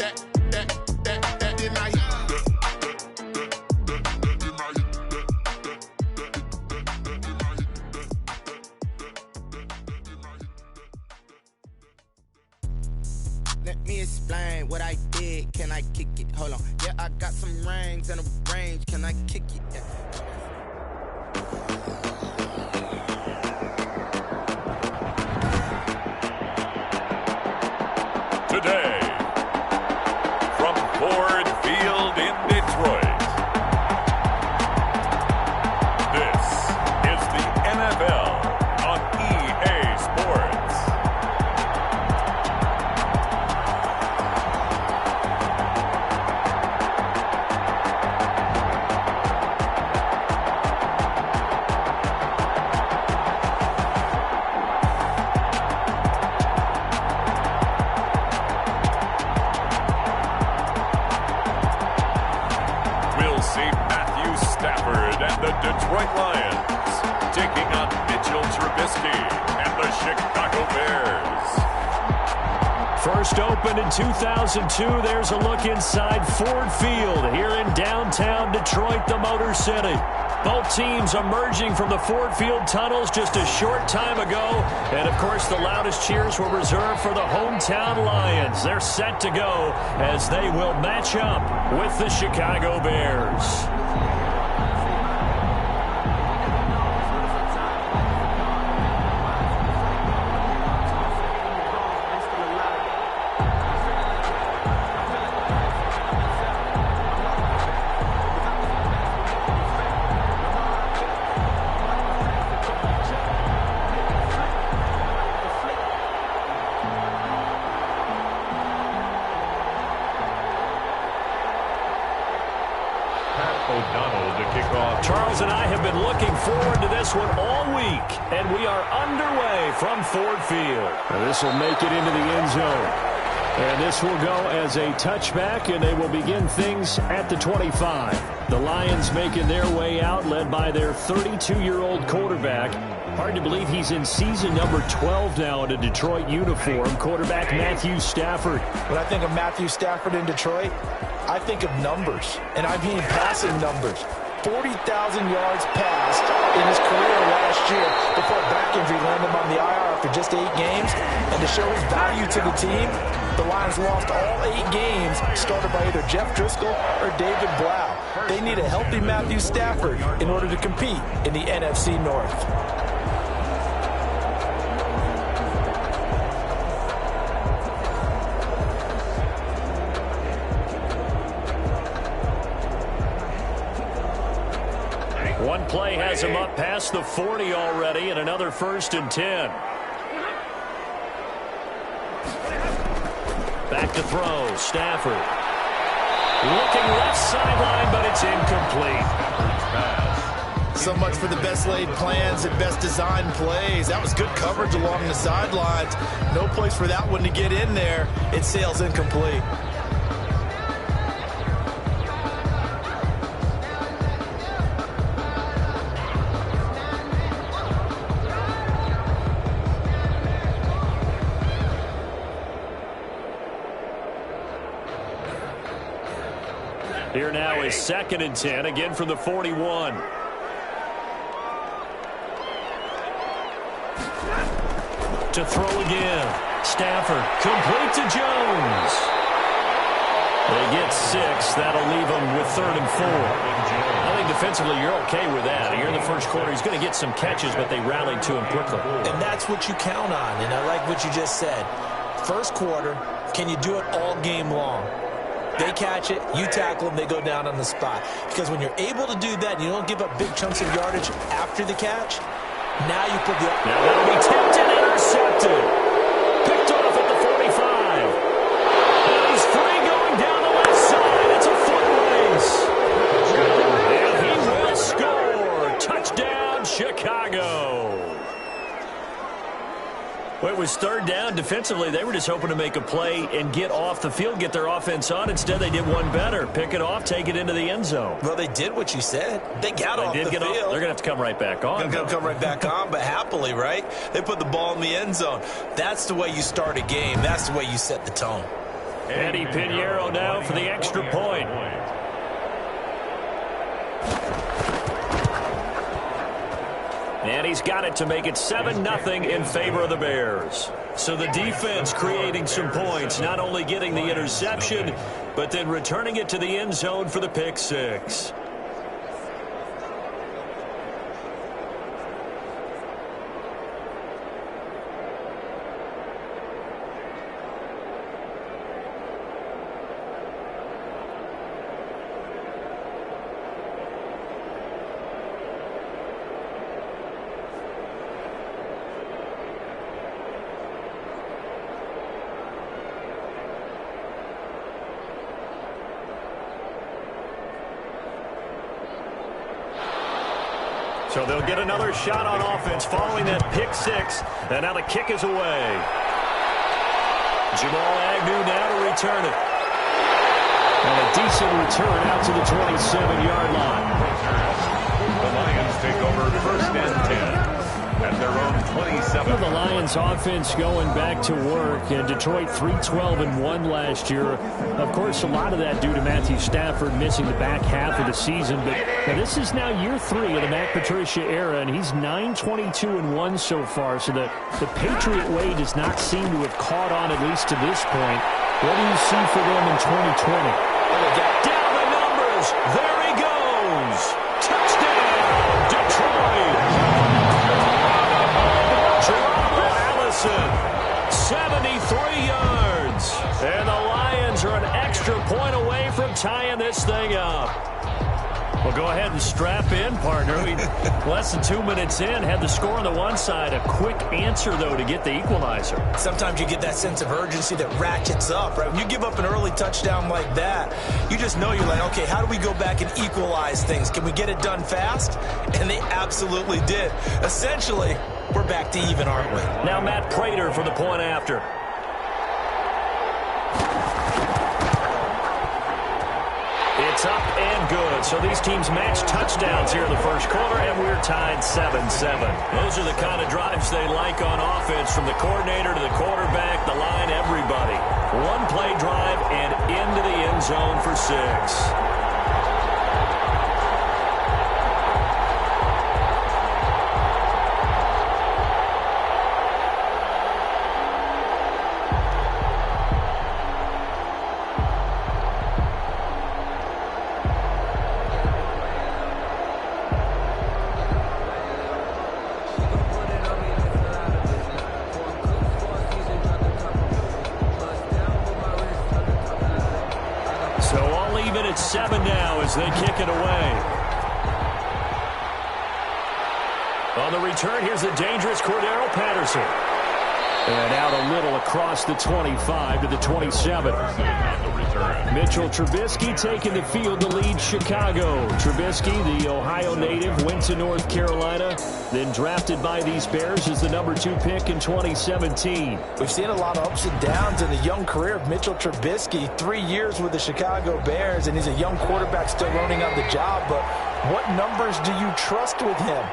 Let me explain what I did. Can I kick it? Hold on. Yeah, I got some rings and a range. Can I kick it? Yeah. Today, from Ford Field in Detroit, this is the NFL on EA Sports. The Detroit Lions taking on Mitchell Trubisky and the Chicago Bears. First opened in 2002. There's a look inside Ford Field here in downtown Detroit, the Motor City. Both teams emerging from the Ford Field tunnels just a short time ago. And, of course, the loudest cheers were reserved for the hometown Lions. They're set to go as they will match up with the Chicago Bears. Charles and I have been looking forward to this one all week, and we are underway from Ford Field. And this will make it into the end zone. And this will go as a touchback, and they will begin things at the 25. The Lions making their way out, led by their 32-year-old quarterback. Hard to believe he's in season number 12 now in a Detroit uniform. Quarterback Matthew Stafford. When I think of Matthew Stafford in Detroit, I think of numbers, and I mean passing numbers. 40,000 yards passed in his career last year before a back injury landed him on the IR after just 8 games. And to show his value to the team, the Lions lost all 8 games started by either Jeff Driscoll or David Blau. They need a healthy Matthew Stafford in order to compete in the NFC North. One play has him up past the 40 already, and another 1st and 10. Back to throw, Stafford. Looking left sideline, but it's incomplete. So much for the best laid plans and best designed plays. That was good coverage along the sidelines. No place for that one to get in there. It sails incomplete. Here now is 2nd and 10, again from the 41. To throw again. Stafford, complete to Jones. They get 6. That'll leave them with 3rd and 4. I think defensively you're okay with that. Here in the first quarter, he's going to get some catches, but they rallied to him quickly. And that's what you count on, and I like what you just said. First quarter, can you do it all game long? They catch it, you tackle them, they go down on the spot. Because when you're able to do that, and you don't give up big chunks of yardage after the catch, now you put the... Now that'll be tipped and intercepted. Picked off at the 45. And he's free going down the left side. It's a foot race. And he will score. Touchdown, Chicago. Well, it was 3rd down. Defensively, they were just hoping to make a play and get off the field, get their offense on. Instead, they did one better. Pick it off, take it into the end zone. Well, they did what you said. They got off the field. They're going to have to come right back on. They're going to come right back on, but happily, right? They put the ball in the end zone. That's the way you start a game. That's the way you set the tone. Eddie Pinheiro now for the extra point. And he's got it to make it 7-0 in favor of the Bears. So the defense creating some points, not only getting the interception, but then returning it to the end zone for the pick six. So they'll get another shot on offense following that pick six. And now the kick is away. Jamal Agnew now to return it. And a decent return out to the 27-yard line. The Lions take over first and 10 at their own 27. The Lions offense going back to work. And Detroit 3-12-1 last year. Of course, a lot of that due to Matthew Stafford missing the back half of the season. But now this is now year 3 of the Matt Patricia era, and he's 9-22-1 so far. So the Patriot way does not seem to have caught on, at least to this point. What do you see for them in 2020? Down the numbers. There he goes. Touchdown, Detroit. Geronimo Allison, 73 yards. And the Lions are an extra point away from tying this thing up. Well, go ahead and strap in, partner. Less than 2 minutes in, had the score on the one side. A quick answer, though, to get the equalizer. Sometimes you get that sense of urgency that ratchets up, right? When you give up an early touchdown like that, you just know you're like, okay, how do we go back and equalize things? Can we get it done fast? And they absolutely did. Essentially, we're back to even, aren't we? Now Matt Prater for the point after. It's up and good. So these teams match touchdowns here in the first quarter, and we're tied 7-7. Those are the kind of drives they like on offense, from the coordinator to the quarterback, the line, everybody. One play drive and into the end zone for 6. It's 7 now as they kick it away. On the return, here's the dangerous Cordero Patterson. And out a little across the 25 to the 27. Mitchell Trubisky taking the field to lead Chicago. Trubisky, the Ohio native, went to North Carolina, then drafted by these Bears as the number 2 pick in 2017. We've seen a lot of ups and downs in the young career of Mitchell Trubisky. 3 years with the Chicago Bears, and he's a young quarterback still learning on the job. But what numbers do you trust with him?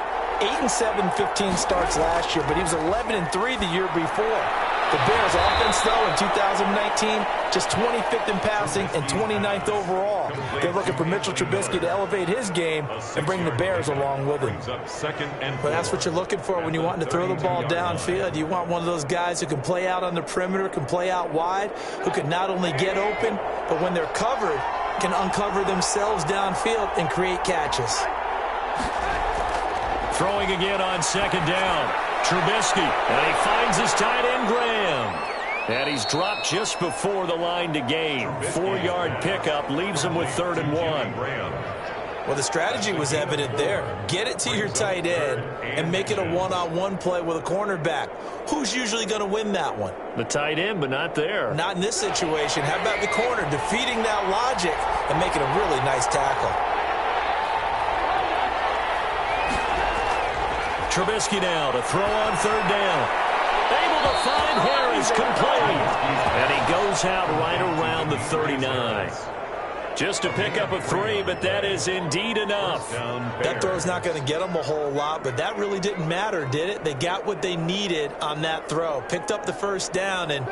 8-7, 15 starts last year, but he was 11-3 the year before. The Bears offense, though, in 2019, just 25th in passing and 29th overall. They're looking for Mitchell Trubisky to elevate his game and bring the Bears along with him. But that's what you're looking for when you want to throw the ball downfield. You want one of those guys who can play out on the perimeter, can play out wide, who can not only get open, but when they're covered, can uncover themselves downfield and create catches. Throwing again on second down. Trubisky, and he finds his tight end, Graham. And he's dropped just before the line to gain. 4-yard pickup leaves him with 3rd and 1. Well, the strategy was evident there. Get it to your tight end and make it a one-on-one play with a cornerback. Who's usually going to win that one? The tight end, but not there. Not in this situation. How about the corner defeating that logic and making a really nice tackle? Trubisky now to throw on 3rd down. Able to find Harris, complete. And he goes out right around the 39. Just to pick up a 3, but that is indeed enough. That throw's not going to get them a whole lot, but that really didn't matter, did it? They got what they needed on that throw. Picked up the first down, and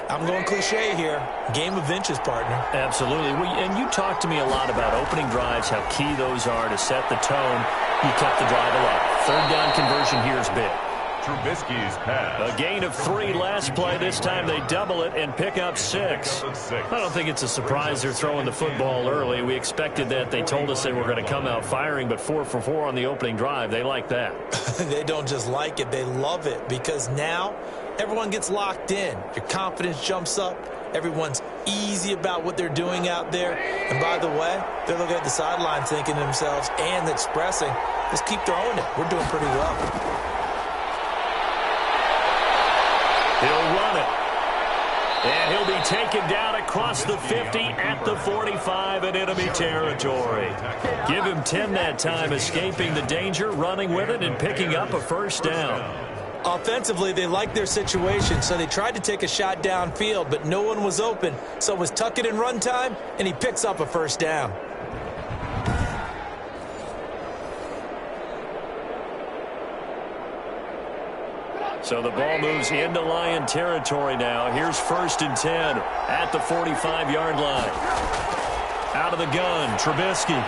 I'm going cliche here. Game of inches, partner. Absolutely. And you talked to me a lot about opening drives, how key those are to set the tone. You kept the drive alive. Third down conversion here is big. Trubisky's pass. A gain of 3 last play. This time they double it and pick up 6. I don't think it's a surprise they're throwing the football early. We expected that. They told us they were going to come out firing, but 4 for 4 on the opening drive. They like that. They don't just like it. They love it because now everyone gets locked in. Your confidence jumps up. Everyone's easy about what they're doing out there. And by the way, they're looking at the sideline thinking to themselves and expressing, let's keep throwing it. We're doing pretty well. He'll run it. And he'll be taken down across the 50 at the 45 in enemy territory. Give him 10 that time, escaping the danger, running with it, and picking up a first down. Offensively, they liked their situation, so they tried to take a shot downfield, but no one was open. So it was tuck it in run time, and he picks up a first down. So the ball moves into Lion territory now. Here's 1st and 10 at the 45-yard line. Out of the gun, Trubisky.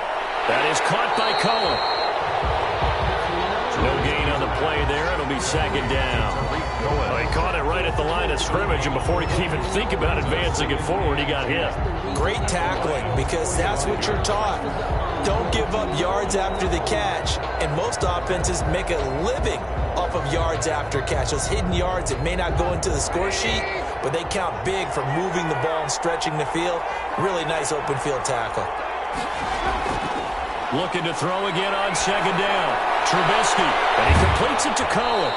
That is caught by Cohen. No gain on the play there. It'll be 2nd down. Well, he caught it right at the line of scrimmage, and before he could even think about advancing it forward, he got hit. Great tackling, because that's what you're taught. Don't give up yards after the catch. And most offenses make a living off of yards after catch. Those hidden yards that may not go into the score sheet, but they count big for moving the ball and stretching the field. Really nice open field tackle. Looking to throw again on 2nd down. Trubisky, and he completes it to Cohen.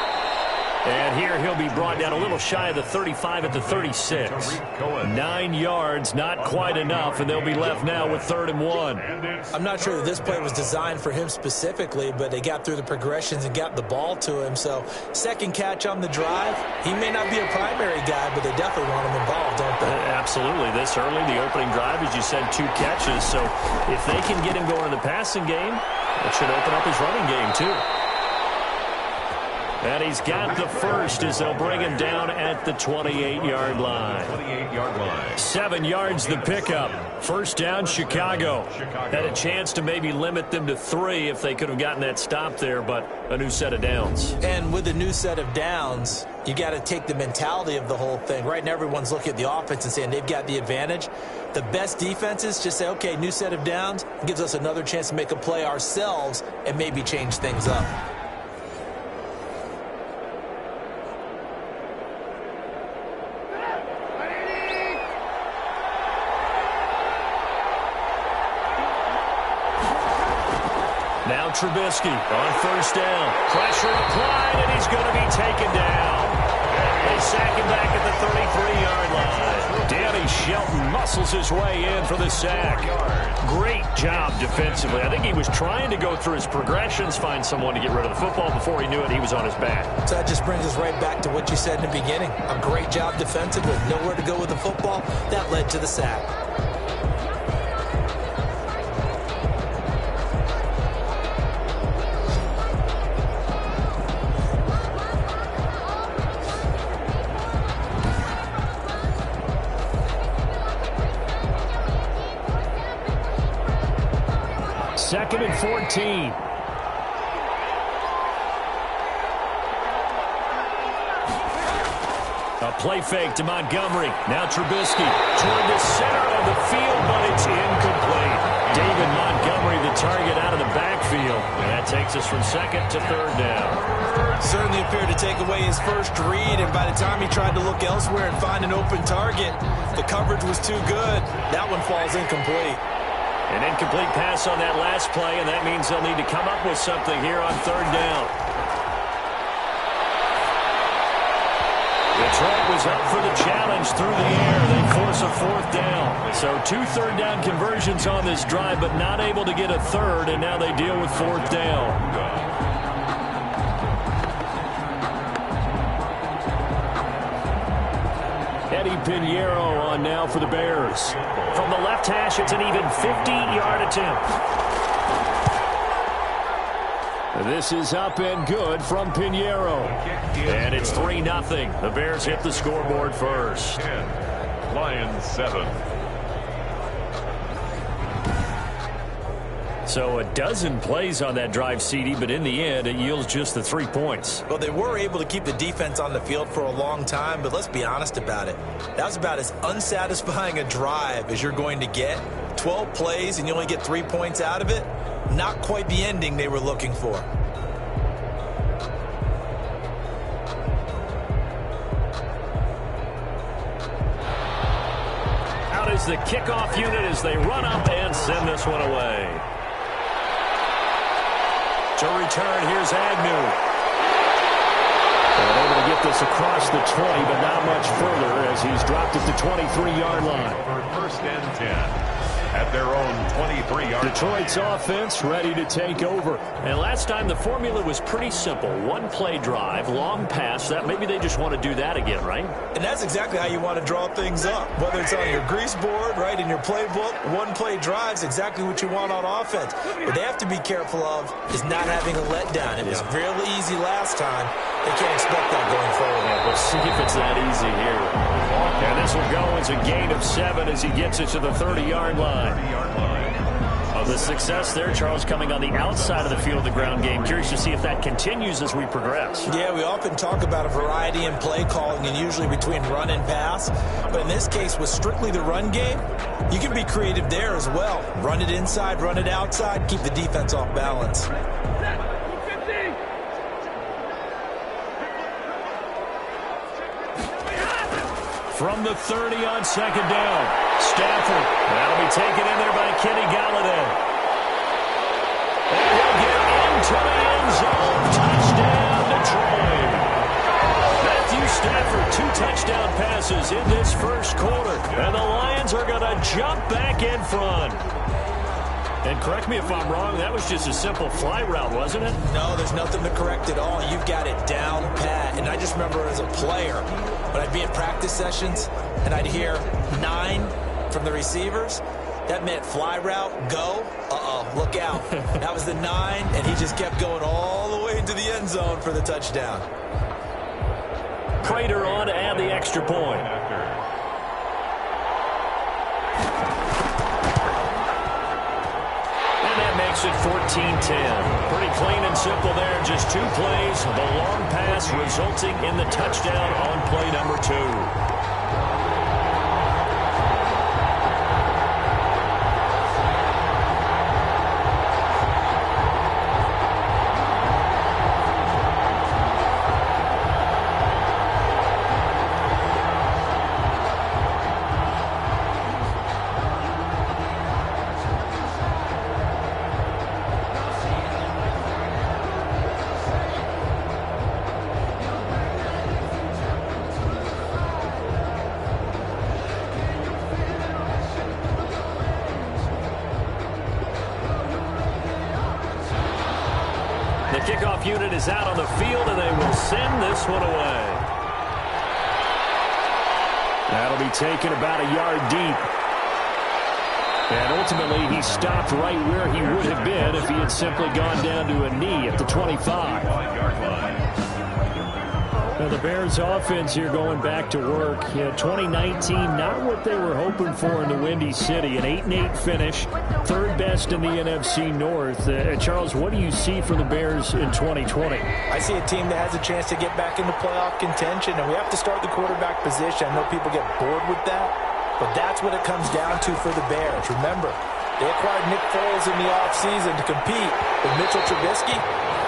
And here he'll be brought down a little shy of the 35 at the 36. 9 yards, not quite enough, and they'll be left now with 3rd and 1. I'm not sure that this play was designed for him specifically, but they got through the progressions and got the ball to him. So 2nd catch on the drive. He may not be a primary guy, but they definitely want him involved, don't they? Absolutely. This early, the opening drive, as you said, 2 catches. So if they can get him going in the passing game, it should open up his running game too. And he's got the first as they'll bring him down at the 28-yard line. 7 yards the pickup. 1st down, Chicago. Had a chance to maybe limit them to 3 if they could have gotten that stop there, but a new set of downs. And with a new set of downs, you got to take the mentality of the whole thing. Right now, everyone's looking at the offense and saying they've got the advantage. The best defenses just say, okay, new set of downs gives us another chance to make a play ourselves and maybe change things up. Now Trubisky on 1st down. Pressure applied, and he's going to be taken down. They sack him back at the 33-yard line. Danny Shelton muscles his way in for the sack. Great job defensively. I think he was trying to go through his progressions, find someone to get rid of the football. Before he knew it, he was on his back. So that just brings us right back to what you said in the beginning. A great job defensively. Nowhere to go with the football. That led to the sack. Second and 14. A play fake to Montgomery. Now Trubisky toward the center of the field, but it's incomplete. David Montgomery, the target out of the backfield. And that takes us from 2nd to 3rd down. Certainly appeared to take away his first read, and by the time he tried to look elsewhere and find an open target, the coverage was too good. That one falls incomplete. An incomplete pass on that last play, and that means they'll need to come up with something here on 3rd down. Detroit was up for the challenge through the air. They force a 4th down. So 2 third down conversions on this drive, but not able to get a 3rd, and now they deal with 4th down. Eddie Pinheiro on now for the Bears. From the left Tash, it's an even 50-yard attempt. This is up and good from Pinheiro. And it's 3-0. The Bears hit the scoreboard first. 10, Lions 7. So a dozen plays on that drive, CD, but in the end, it yields just the 3 points. Well, they were able to keep the defense on the field for a long time, but let's be honest about it. That was about as unsatisfying a drive as you're going to get. 12 plays and you only get 3 points out of it. Not quite the ending they were looking for. Out is the kickoff unit as they run up and send this one away. To return, here's Agnew. And able to get this across the 20, but not much further as he's dropped at the 23-yard line. For first and 10. At their own 23-yard line. Detroit's offense ready to take over. And last time the formula was pretty simple. One play drive, long pass. That maybe they just want to do that again, right? And that's exactly how you want to draw things up. Whether it's on your grease board, right, in your playbook, one play drive's exactly what you want on offense. What they have to be careful of is not having a letdown. It was real easy last time. They can't expect that going forward. Yeah, we'll see if it's that easy here. And this will go as a gain of 7 as he gets it to the 30-yard line. The success there, Charles, coming on the outside of the field of the ground game. Curious to see if that continues as we progress. Yeah, we often talk about a variety in play calling and usually between run and pass. But in this case, with strictly the run game, you can be creative there as well. Run it inside, run it outside, keep the defense off balance. From the 30 on second down, Stafford. That'll be taken in there by Kenny Galladay. And he'll get into the end zone. Touchdown, Detroit. Matthew Stafford, 2 touchdown passes in this first quarter. And the Lions are going to jump back in front. And correct me if I'm wrong, that was just a simple fly route, wasn't it? No, there's nothing to correct at all. You've got it down pat. And I just remember as a player, when I'd be at practice sessions and I'd hear 9 from the receivers, that meant fly route, go, look out. That was the 9, and he just kept going all the way into the end zone for the touchdown. Prater on to add the extra point. Makes it 14-10. Pretty clean and simple there. Just 2 plays. The long pass resulting in the touchdown on play number 2. Kickoff unit is out on the field, and they will send this one away. That'll be taken about a yard deep. And ultimately, he stopped right where he would have been if he had simply gone down to a knee at the 25. Now the Bears offense here going back to work. 2019, not what they were hoping for in the Windy City. An 8-8 finish, 3rd best in the NFC North. Charles, what do you see from the Bears in 2020? I see a team that has a chance to get back into playoff contention, and we have to start the quarterback position. I know people get bored with that, but that's what it comes down to for the Bears. Remember, they acquired Nick Foles in the offseason to compete with Mitchell Trubisky.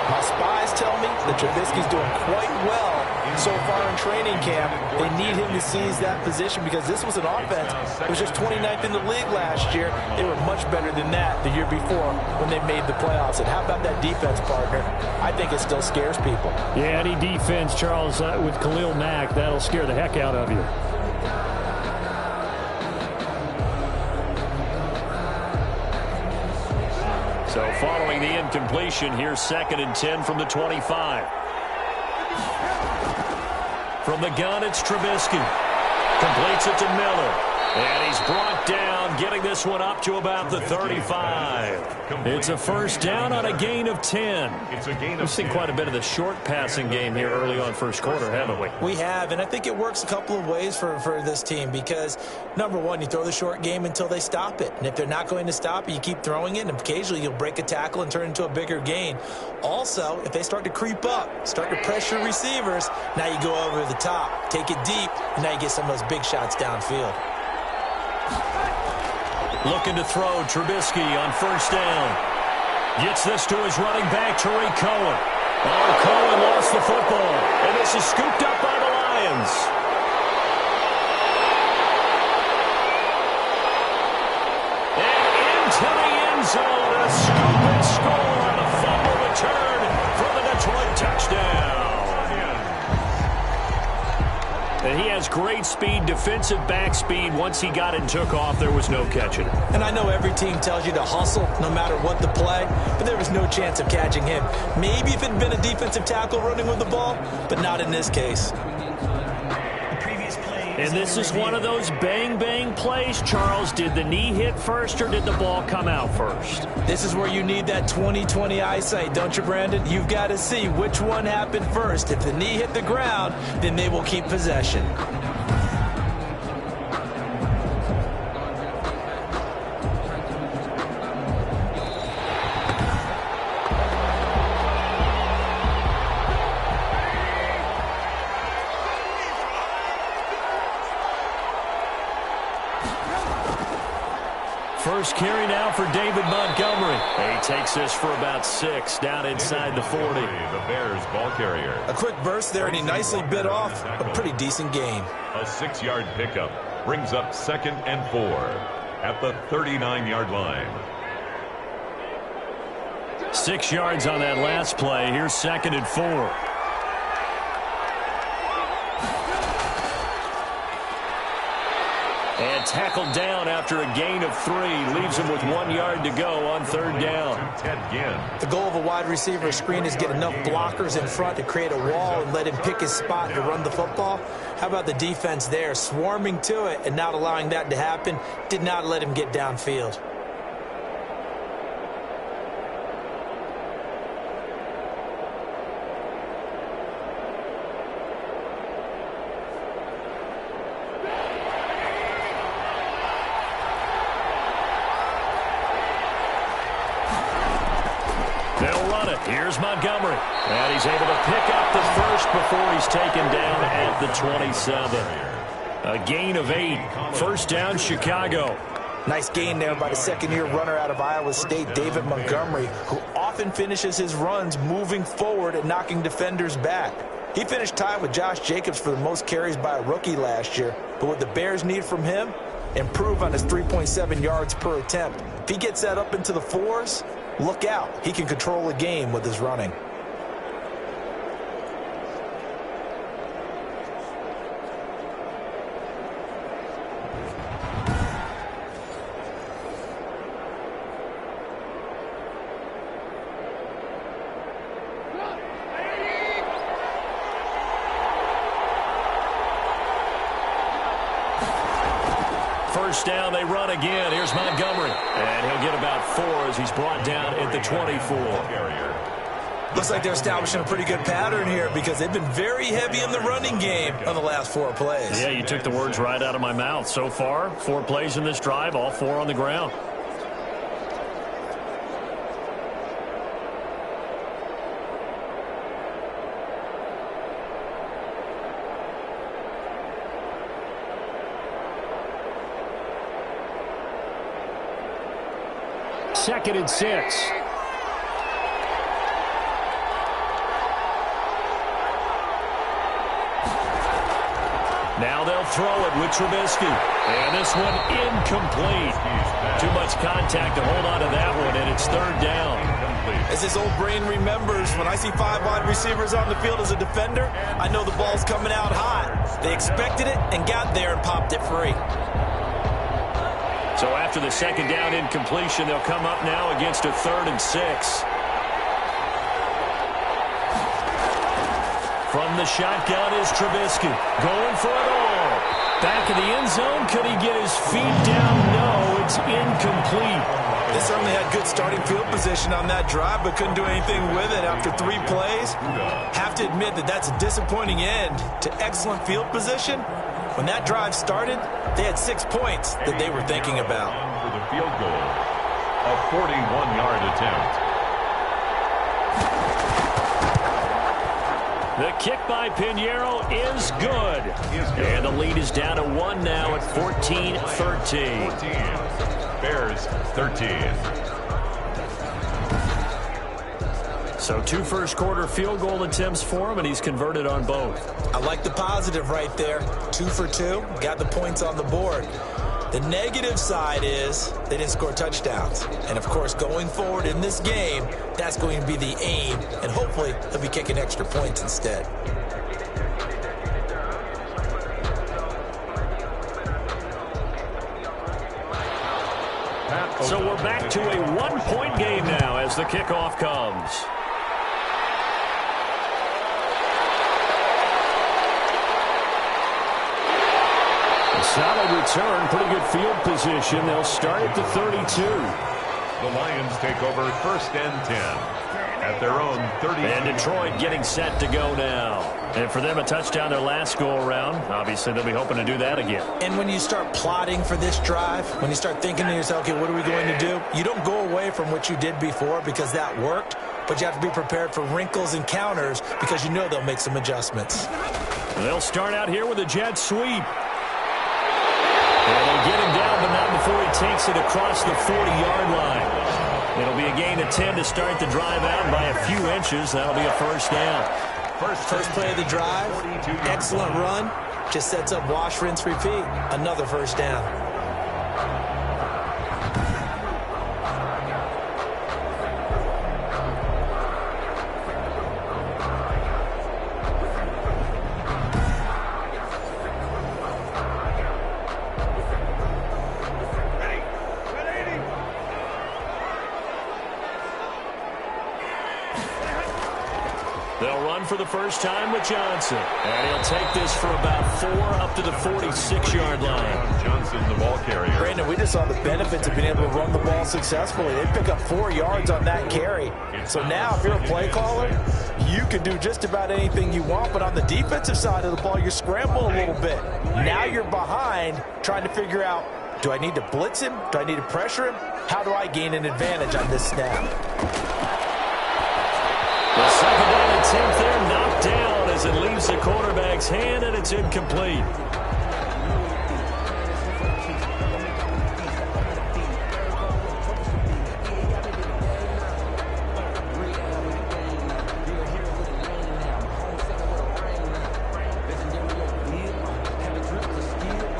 My spies tell me that Trubisky's doing quite well so far in training camp. They need him to seize that position because this was an offense that was just 29th in the league last year. They were much better than that the year before when they made the playoffs. And how about that defense, partner? I think it still scares people. Yeah, any defense, Charles, with Khalil Mack, that'll scare the heck out of you. So following the incompletion, here's 2nd and 10 from the 25. From the gun, it's Trubisky. Completes it to Miller. And he's brought down, getting this one up to about the 35. It's a first down on a gain of 10. We've seen quite a bit of the short passing game here early on first quarter, haven't we? We have, and I think it works a couple of ways for this team because, number one, you throw the short game until they stop it. And if they're not going to stop it, you keep throwing it, and occasionally you'll break a tackle and turn it into a bigger gain. Also, if they start to creep up, start to pressure receivers, now you go over the top, take it deep, and now you get some of those big shots downfield. Looking to throw, Trubisky on first down. Gets this to his running back, Tariq Cohen. Oh, Cohen lost the football, and this is scooped up by the Lions. And into the end zone, a scoop and score on a fumble return for the Detroit touchdown. And he has great speed, defensive back speed. Once he got it and took off, there was no catching it. And I know every team tells you to hustle no matter what the play, but there was no chance of catching him. Maybe if it had been a defensive tackle running with the ball, but not in this case. And this is one of those bang-bang plays, Charles. Did the knee hit first or did the ball come out first? This is where you need that 20/20 eyesight, don't you, Brandon? You've got to see which one happened first. If the knee hit the ground, then they will keep possession. First carry now for David Montgomery. He takes this for about 6 down inside the 40. The Bears ball carrier. A quick burst there, and he nicely bit off a pretty decent gain. A 6-yard pickup brings up 2nd and 4 at the 39-yard line. 6 yards on that last play. Here's 2nd and 4. And tackled down after a gain of 3. Leaves him with 1 yard to go on 3rd down. Ted Ginn. The goal of a wide receiver screen is get enough blockers in front to create a wall and let him pick his spot to run the football. How about the defense there, swarming to it and not allowing that to happen? Did not let him get downfield. Here's Montgomery, and he's able to pick up the first before he's taken down at the 27. A gain of 8. First down, Chicago. Nice gain there by the second-year runner out of Iowa State, David Montgomery, who often finishes his runs moving forward and knocking defenders back. He finished tied with Josh Jacobs for the most carries by a rookie last year, but what the Bears need from him, improve on his 3.7 yards per attempt. If he gets that up into the 4s, look out. He can control a game with his running. First down, they run again. Here's Montgomery. And he'll get about 4 as he's brought down at the 24. Looks like they're establishing a pretty good pattern here because they've been very heavy in the running game on the last 4 plays. Yeah, you took the words right out of my mouth. So far, 4 plays in this drive, all 4 on the ground. Second and 6. Now they'll throw it with Trubisky. And this one incomplete. Too much contact to hold on to that one, and it's 3rd down. As his old brain remembers, when I see 5 wide receivers on the field as a defender, I know the ball's coming out hot. They expected it and got there and popped it free. So after the second down incompletion, they'll come up now against a 3rd and 6. From the shotgun is Trubisky. Going for it all. Back in the end zone. Could he get his feet down? No, it's incomplete. They certainly had good starting field position on that drive, but couldn't do anything with it after 3 plays. Have to admit that that's a disappointing end to excellent field position. When that drive started, they had 6 points that they were thinking about. For the field goal, a 41-yard attempt. The kick by Piñeiro is good. And the lead is down to 1 now at 14-13. Bears 13. So 2 first-quarter field goal attempts for him, and he's converted on both. I like the positive right there. 2 for 2, got the points on the board. The negative side is they didn't score touchdowns. And, of course, going forward in this game, that's going to be the aim, and hopefully he'll be kicking extra points instead. So we're back to a 1-point game now as the kickoff comes. Solid return, pretty good field position. They'll start at the 32. The Lions take over 1st and 10 at their own 30. And Detroit getting set to go now. And for them, a touchdown their last go-around. Obviously, they'll be hoping to do that again. And when you start plotting for this drive, when you start thinking to yourself, okay, what are we going to do? You don't go away from what you did before because that worked, but you have to be prepared for wrinkles and counters because you know they'll make some adjustments. They'll start out here with a jet sweep. And they'll get him down, but not before he takes it across the 40-yard line. It'll be a gain of 10 to start the drive out by a few inches. That'll be a first down. First play of the drive, excellent run. Just sets up wash, rinse, repeat. Another first down. They'll run for the first time with Johnson. And he'll take this for about 4 up to the 46-yard line. Johnson, the ball carrier. Brandon, we just saw the benefits of being able to run the ball successfully. They pick up 4 yards on that carry. So now if you're a play caller, you can do just about anything you want. But on the defensive side of the ball, you're scrambling a little bit. Now you're behind trying to figure out, do I need to blitz him? Do I need to pressure him? How do I gain an advantage on this snap? The second down attempt there knocked down as it leaves the quarterback's hand, and it's incomplete.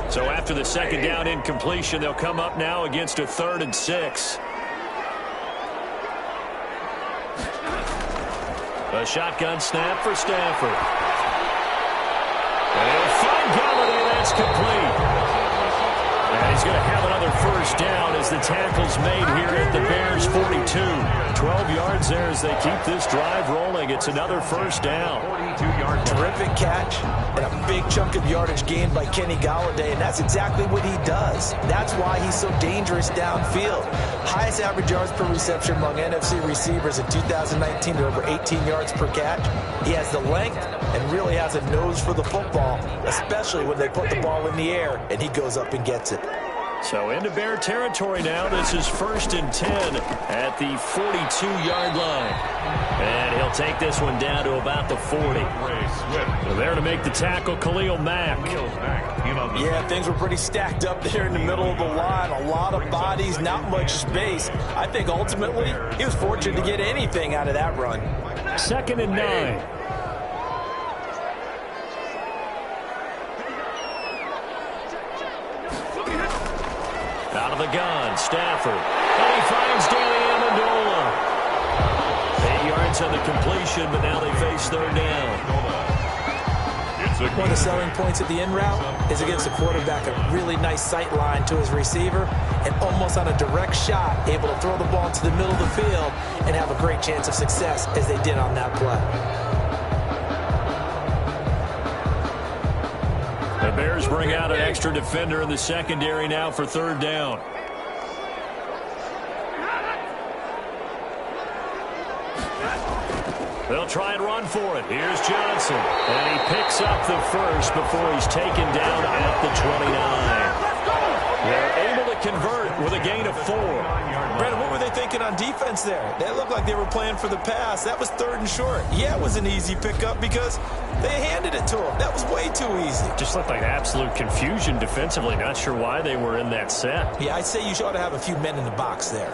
So after the second down incompletion, they'll come up now against a 3rd and 6. A shotgun snap for Stafford. And he'll find Galladay. That's complete. And he's going to have another first down as the tackle's made here at the Bears' 42. 12 yards there as they keep this drive rolling. It's another first down. 42-yard. Terrific catch and a big chunk of yardage gained by Kenny Galladay, and that's exactly what he does. That's why he's so dangerous downfield. Highest average yards per reception among NFC receivers in 2019 at over 18 yards per catch. He has the length and really has a nose for the football, especially when they put the ball in the air and he goes up and gets it. So into Bear territory now. This is 1st and 10 at the 42-yard line. And he'll take this one down to about the 40. So there to make the tackle, Khalil Mack. Yeah, things were pretty stacked up there in the middle of the line. A lot of bodies, not much space. I think ultimately he was fortunate to get anything out of that run. 2nd and 9. Out of the gun, Stafford. And he finds Danny Amendola. 8 yards on the completion, but now they face 3rd down. One of the selling points of the in route is it gives the quarterback a really nice sight line to his receiver and almost on a direct shot able to throw the ball to the middle of the field and have a great chance of success as they did on that play. The Bears bring out an extra defender in the secondary now for third down. They'll try and run for it. Here's Johnson. And he picks up the first before he's taken down at the 29. They're able to convert with a gain of 4. Brandon, what were they thinking on defense there? They looked like they were playing for the pass. That was 3rd and short. Yeah, it was an easy pickup because they handed it to them. That was way too easy. Just looked like absolute confusion defensively. Not sure why they were in that set. Yeah, I'd say you ought to have a few men in the box there.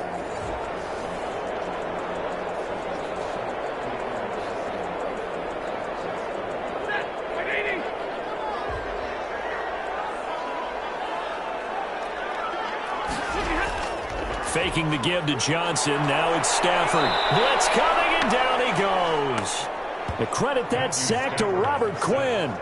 Faking the give to Johnson. Now it's Stafford. Blitz coming, and down he goes. To credit that sack to Robert Quinn.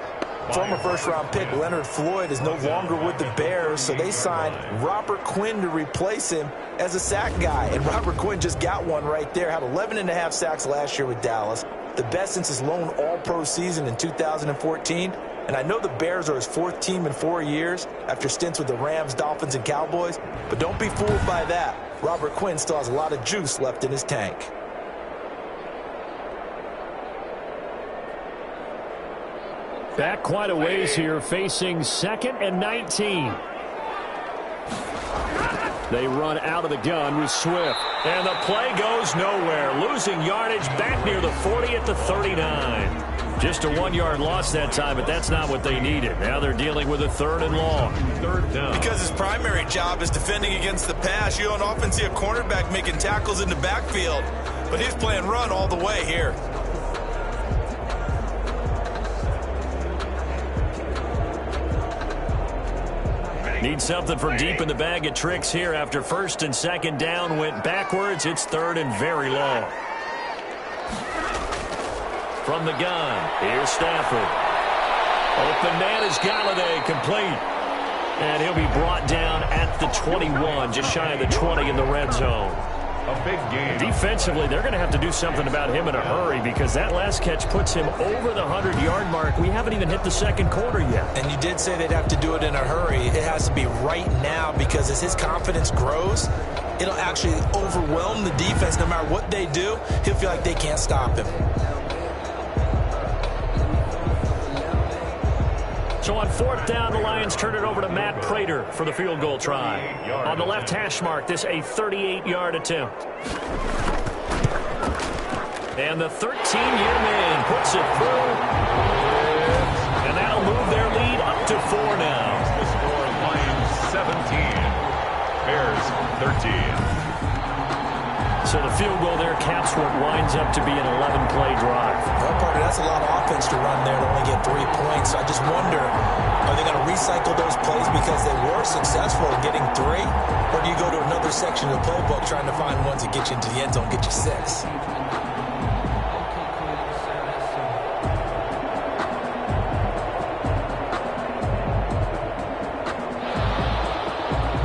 Former first-round pick Leonard Floyd is no longer with the Bears, so they signed Robert Quinn to replace him as a sack guy. And Robert Quinn just got one right there. Had 11.5 sacks last year with Dallas. The best since his lone all-pro season in 2014. And I know the Bears are his 4th team in 4 years after stints with the Rams, Dolphins, and Cowboys. But don't be fooled by that. Robert Quinn still has a lot of juice left in his tank. Back quite a ways here, facing 2nd and 19. They run out of the gun with Swift. And the play goes nowhere. Losing yardage back near the 40 at the 39. Just a 1-yard loss that time, but that's not what they needed. Now they're dealing with a 3rd and long. 3rd down. Because his primary job is defending against the pass. You don't often see a cornerback making tackles in the backfield. But he's playing run all the way here. Need something from deep in the bag of tricks here after 1st and 2nd down went backwards. It's 3rd and very long. From the gun, here's Stafford. Open man is Galladay, complete. And he'll be brought down at the 21, just shy of the 20 in the red zone. A big game. Defensively, they're going to have to do something about him in a hurry because that last catch puts him over the 100-yard mark. We haven't even hit the 2nd quarter yet. And you did say they'd have to do it in a hurry. It has to be right now because as his confidence grows, it'll actually overwhelm the defense. No matter what they do, he'll feel like they can't stop him. So on 4th down, the Lions turn it over to Matt Prater for the field goal try. On the left hash mark, this a 38-yard attempt. And the 13-year man puts it through. And that'll move their lead up to 4 now. The score, Lions 17, Bears 13. So the field goal there caps what winds up to be an 11-play drive. Well, Parker, that's a lot of offense to run there to only get 3 points. I just wonder, are they going to recycle those plays because they were successful in getting 3? Or do you go to another section of the playbook trying to find ones that get you into the end zone, get you 6?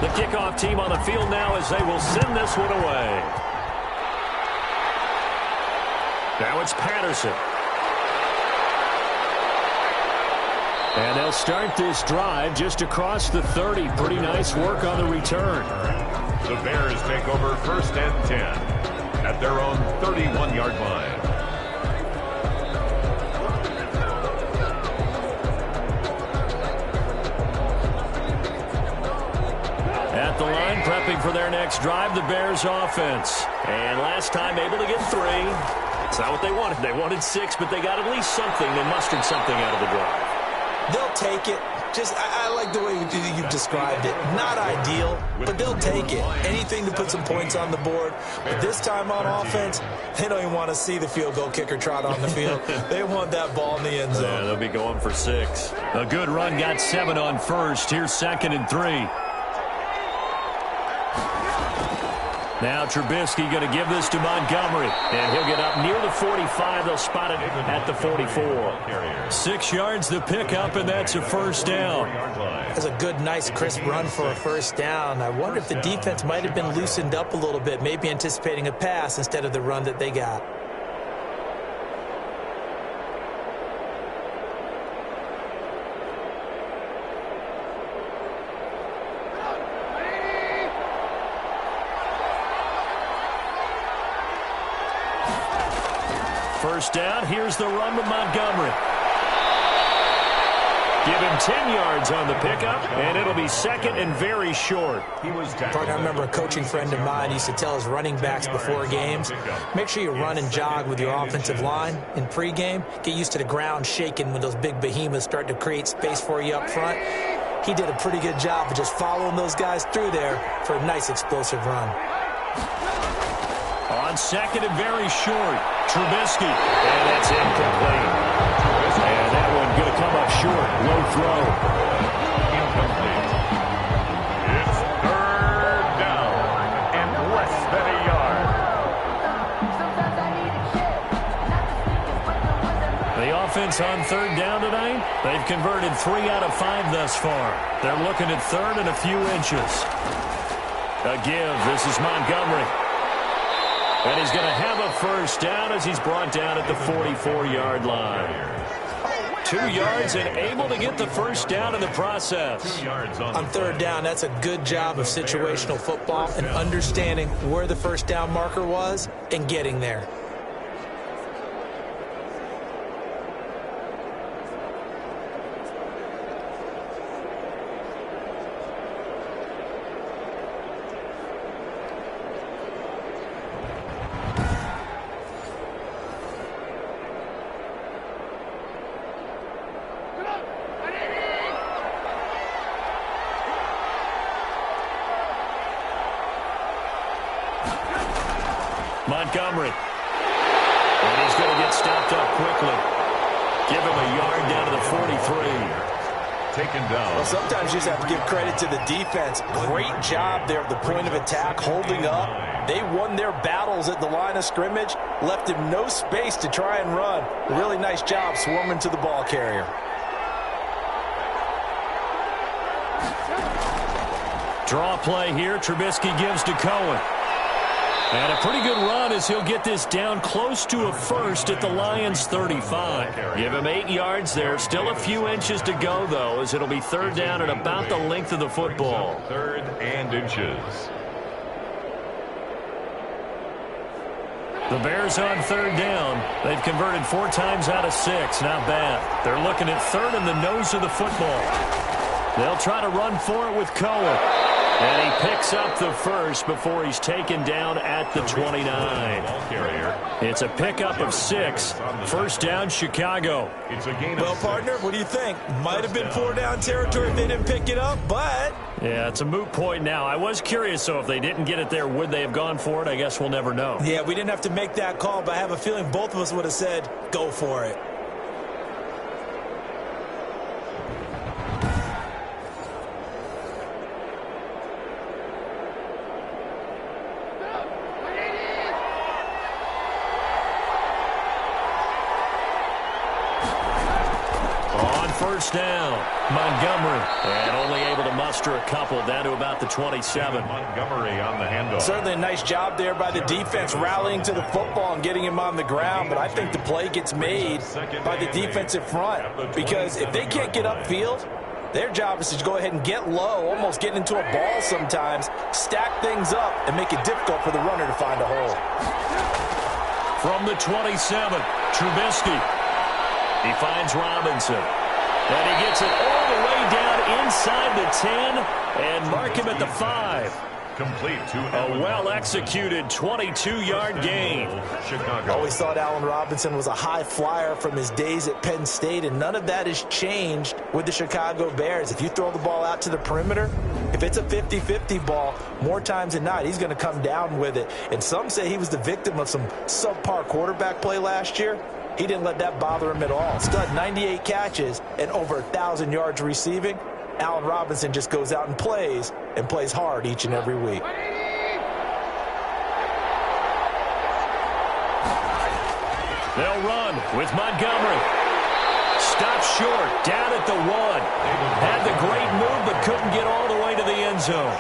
The kickoff team on the field now as they will send this one away. Now it's Patterson. And they'll start this drive just across the 30. Pretty nice work on the return. The Bears take over 1st and 10 at their own 31-yard line. At the line, prepping for their next drive, the Bears offense. And last time able to get 3. It's not what they wanted. They wanted 6, but they got at least something. They mustered something out of the drive. They'll take it. I like the way you described it. Not ideal, but they'll take it. Anything to put some points on the board. But this time on offense, they don't even want to see the field goal kicker trot on the field. They want that ball in the end zone. Yeah, they'll be going for 6. A good run got 7 on 1st. Here's 2nd and 3. Now Trubisky going to give this to Montgomery. And he'll get up near the 45. They'll spot it at the 44. 6 yards to pick up, and that's a 1st down. That's a good, nice, crisp run for a 1st down. I wonder if the defense might have been loosened up a little bit, maybe anticipating a pass instead of the run that they got. first down. Here's the run with Montgomery. Give him 10 yards on the pickup, and it'll be second and very short. I remember a coaching friend of mine used to tell his running backs before games, make sure you run and jog with your offensive line in pregame. Get used to the ground shaking when those big behemoths start to create space for you up front. He did a pretty good job of just following those guys through there for a nice explosive run. On second and very short, Trubisky, and that's incomplete. And that one going to come up short. Low throw. Incomplete. It's third down and less than a yard. The offense on third down tonight, they've converted 3 out of 5 thus far. They're looking at third and a few inches. A give. This is Montgomery. And he's going to have a first down as he's brought down at the 44-yard line. 2 yards and able to get the first down in the process. On third down, that's a good job of situational football and understanding where the first down marker was and getting there. Montgomery. And he's going to get stopped up quickly. Give him a yard down to the 43. Taken down. Well, sometimes you just have to give credit to the defense. Great job there at the point of attack, holding up. They won their battles at the line of scrimmage, left him no space to try and run. Really nice job swarming to the ball carrier. Draw play here. Trubisky gives to Cohen. And a pretty good run as he'll get this down close to a first at the Lions' 35. Give him 8 yards there. Still a few inches to go, though, as it'll be third down at about the length of the football. Third and inches. The Bears on third down. They've converted 4 times out of 6. Not bad. They're looking at third in the nose of the football. They'll try to run for it with Cohen. And he picks up the first before he's taken down at the 29. It's a pickup of 6. First down, Chicago. Well, partner, what do you think? Might have been 4-down territory if they didn't pick it up, but... Yeah, it's a moot point now. I was curious, so if they didn't get it there, would they have gone for it? I guess we'll never know. Yeah, we didn't have to make that call, but I have a feeling both of us would have said, go for it. First down, Montgomery, and only able to muster a couple down to about the 27. Montgomery on the handoff. Certainly a nice job there by the defense rallying to the football and getting him on the ground, but I think the play gets made by the defensive front because if they can't get upfield, their job is to go ahead and get low, almost get into a ball sometimes, stack things up, and make it difficult for the runner to find a hole. From the 27, Trubisky. He finds Robinson. And he gets it all the way down inside the 10 and mark him at the 5. Complete to a well-executed 22-yard gain. Chicago. Always thought Allen Robinson was a high flyer from his days at Penn State, and none of that has changed with the Chicago Bears. If you throw the ball out to the perimeter, if it's a 50-50 ball, more times than not, he's going to come down with it. And some say he was the victim of some subpar quarterback play last year. He didn't let that bother him at all. Still had 98 catches and over 1,000 yards receiving. Allen Robinson just goes out and plays hard each and every week. They'll run with Montgomery. Stopped short, down at the 1. Had the great move, but couldn't get all the way to the end zone.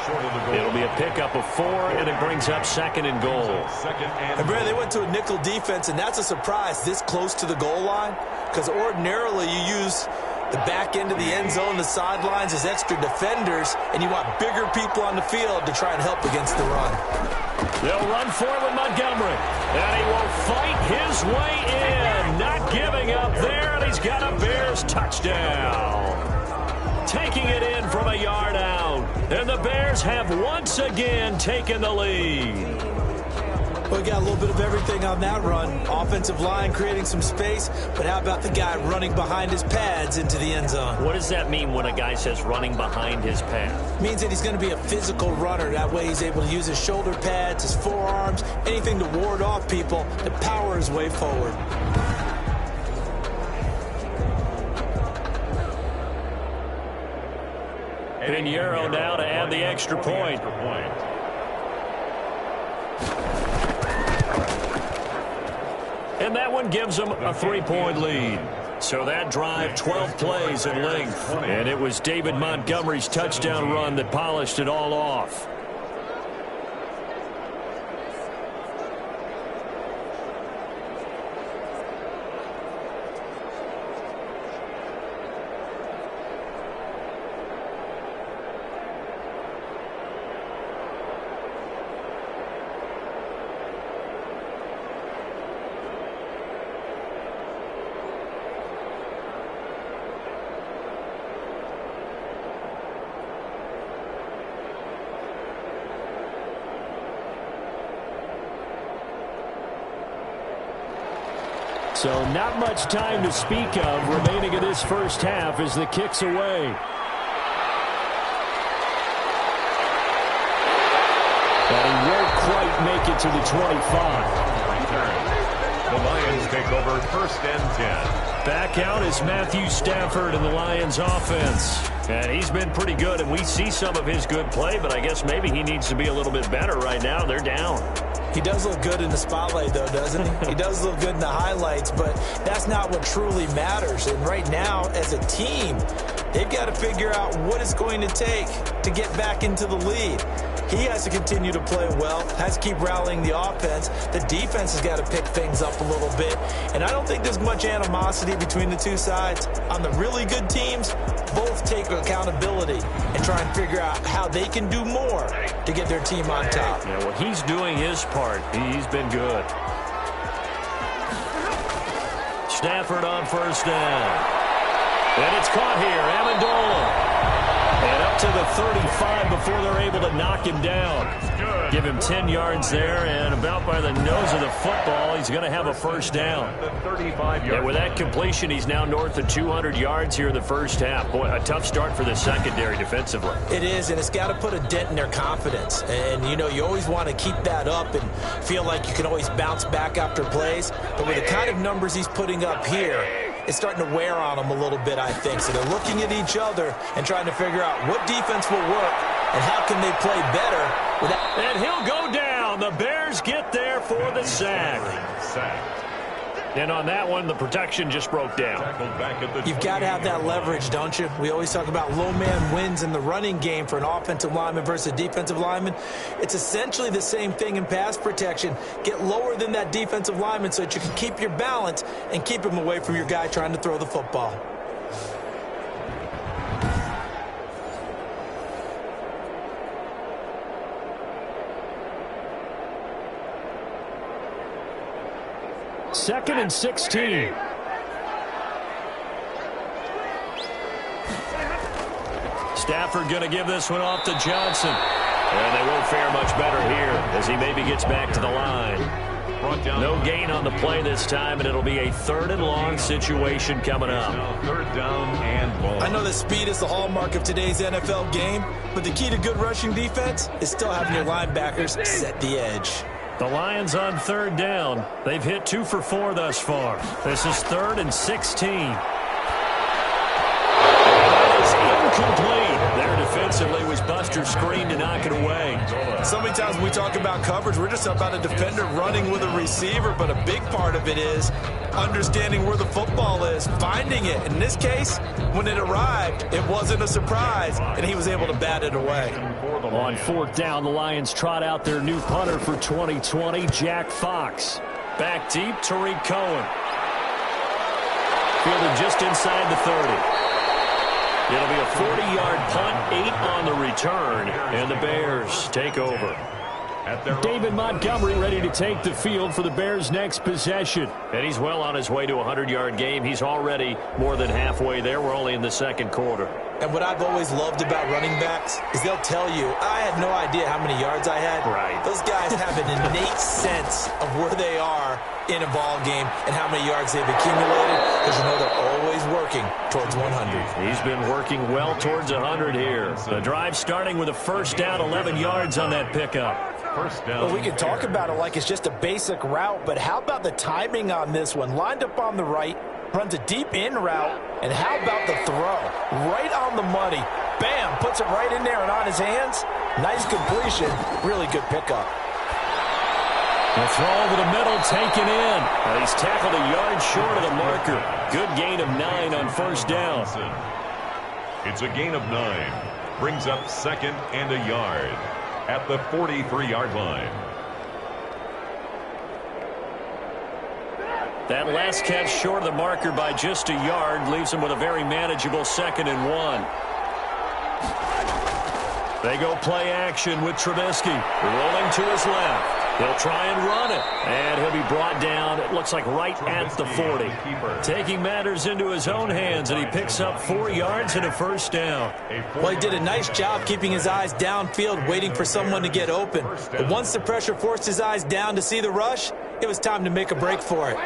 It'll be a pickup of 4, and it brings up second and goal. And Brad, they went to a nickel defense, and that's a surprise this close to the goal line, because ordinarily you use the back end of the end zone, the sidelines as extra defenders, and you want bigger people on the field to try and help against the run. They'll run for it with Montgomery. And he will fight his way in. Not giving up there, and he's got a Bears touchdown. Taking it in from a yard out. And the Bears have once again taken the lead. We got a little bit of everything on that run. Offensive line creating some space, but how about the guy running behind his pads into the end zone? What does that mean when a guy says running behind his pad? Means that he's going to be a physical runner. That way he's able to use his shoulder pads, his forearms, anything to ward off people to power his way forward. Pinheiro now to add the extra point. And that one gives them a 3-point lead. So that drive, 12 plays in length. And it was David Montgomery's touchdown run that polished it all off. So not much time to speak of remaining in this first half as the kick's away. But he won't quite make it to the 25. The Lions take over 1st and 10. Back out is Matthew Stafford in the Lions offense. And he's been pretty good, and we see some of his good play, but I guess maybe he needs to be a little bit better right now. They're down. He does look good in the spotlight, though, doesn't he? He does look good in the highlights, but that's not what truly matters. And right now, as a team, they've got to figure out what it's going to take to get back into the lead. He has to continue to play well, has to keep rallying the offense. The defense has got to pick things up a little bit. And I don't think there's much animosity between the two sides. On the really good teams, both take accountability and try and figure out how they can do more to get their team on top. Yeah, well, he's doing his part. He's been good. Stafford on 1st down. And it's caught here. Amendola. And up to the 35 before they're able to knock him down. Give him 10 yards there, and about by the nose of the football, he's going to have a 1st down. And with that completion, he's now north of 200 yards here in the first half. Boy, a tough start for the secondary defensively. It is, and it's got to put a dent in their confidence. And, you know, you always want to keep that up and feel like you can always bounce back after plays. But with the kind of numbers he's putting up here, it's starting to wear on them a little bit, I think. So they're looking at each other and trying to figure out what defense will work and how can they play better. And he'll go down. The Bears get there for the sack. And on that one, the protection just broke down. You've got to have that leverage, don't you? We always talk about low man wins in the running game for an offensive lineman versus a defensive lineman. It's essentially the same thing in pass protection. Get lower than that defensive lineman so that you can keep your balance and keep him away from your guy trying to throw the football. Second and 16. Stafford going to give this one off to Johnson. And they won't fare much better here as he maybe gets back to the line. No gain on the play this time, and it'll be a 3rd and long situation coming up. 3rd down and long. I know that speed is the hallmark of today's NFL game, but the key to good rushing defense is still having your linebackers set the edge. The Lions on 3rd down. They've hit 2 for 4 thus far. This is 3rd and 16. That is incomplete. There defensively was Buster screen to knock it away. So many times when we talk about coverage, we're just about a defender running with a receiver, but a big part of it is understanding where the football is, finding it. In this case, when it arrived, it wasn't a surprise, and he was able to bat it away. On 4th down, the Lions trot out their new punter for 2020, Jack Fox. Back deep, Tariq Cohen. Fielded just inside the 30. It'll be a 40-yard punt, 8 on the return, and the Bears take over. David Montgomery ready to take the field for the Bears' next possession. And he's well on his way to a 100-yard game. He's already more than halfway there. We're only in the second quarter. And what I've always loved about running backs is they'll tell you, I had no idea how many yards I had. Right. Those guys have an innate sense of where they are in a ball game and how many yards they've accumulated, because you know they're always working towards 100. He's been working well towards 100 here. The drive starting with a first down, 11 yards on that pickup. Well, we can talk about it like it's just a basic route, but how about the timing on this one? Lined up on the right, runs a deep in route, and how about the throw? Right on the money. Bam, puts it right in there and on his hands. Nice completion, really good pickup. The throw over the middle, taken in. And he's tackled a yard short of the marker. Good gain of 9 on first down. It's a gain of 9. Brings up second and a yard at the 43-yard line. That last catch short of the marker by just a yard leaves him with a very manageable 2nd and 1. They go play action with Trubisky. Rolling to his left. He'll try and run it. And he'll be brought down, it looks like right at the 40. Taking matters into his own hands, and he picks up 4 yards and a first down. Well, he did a nice job keeping his eyes downfield, waiting for someone to get open. But once the pressure forced his eyes down to see the rush, it was time to make a break for it.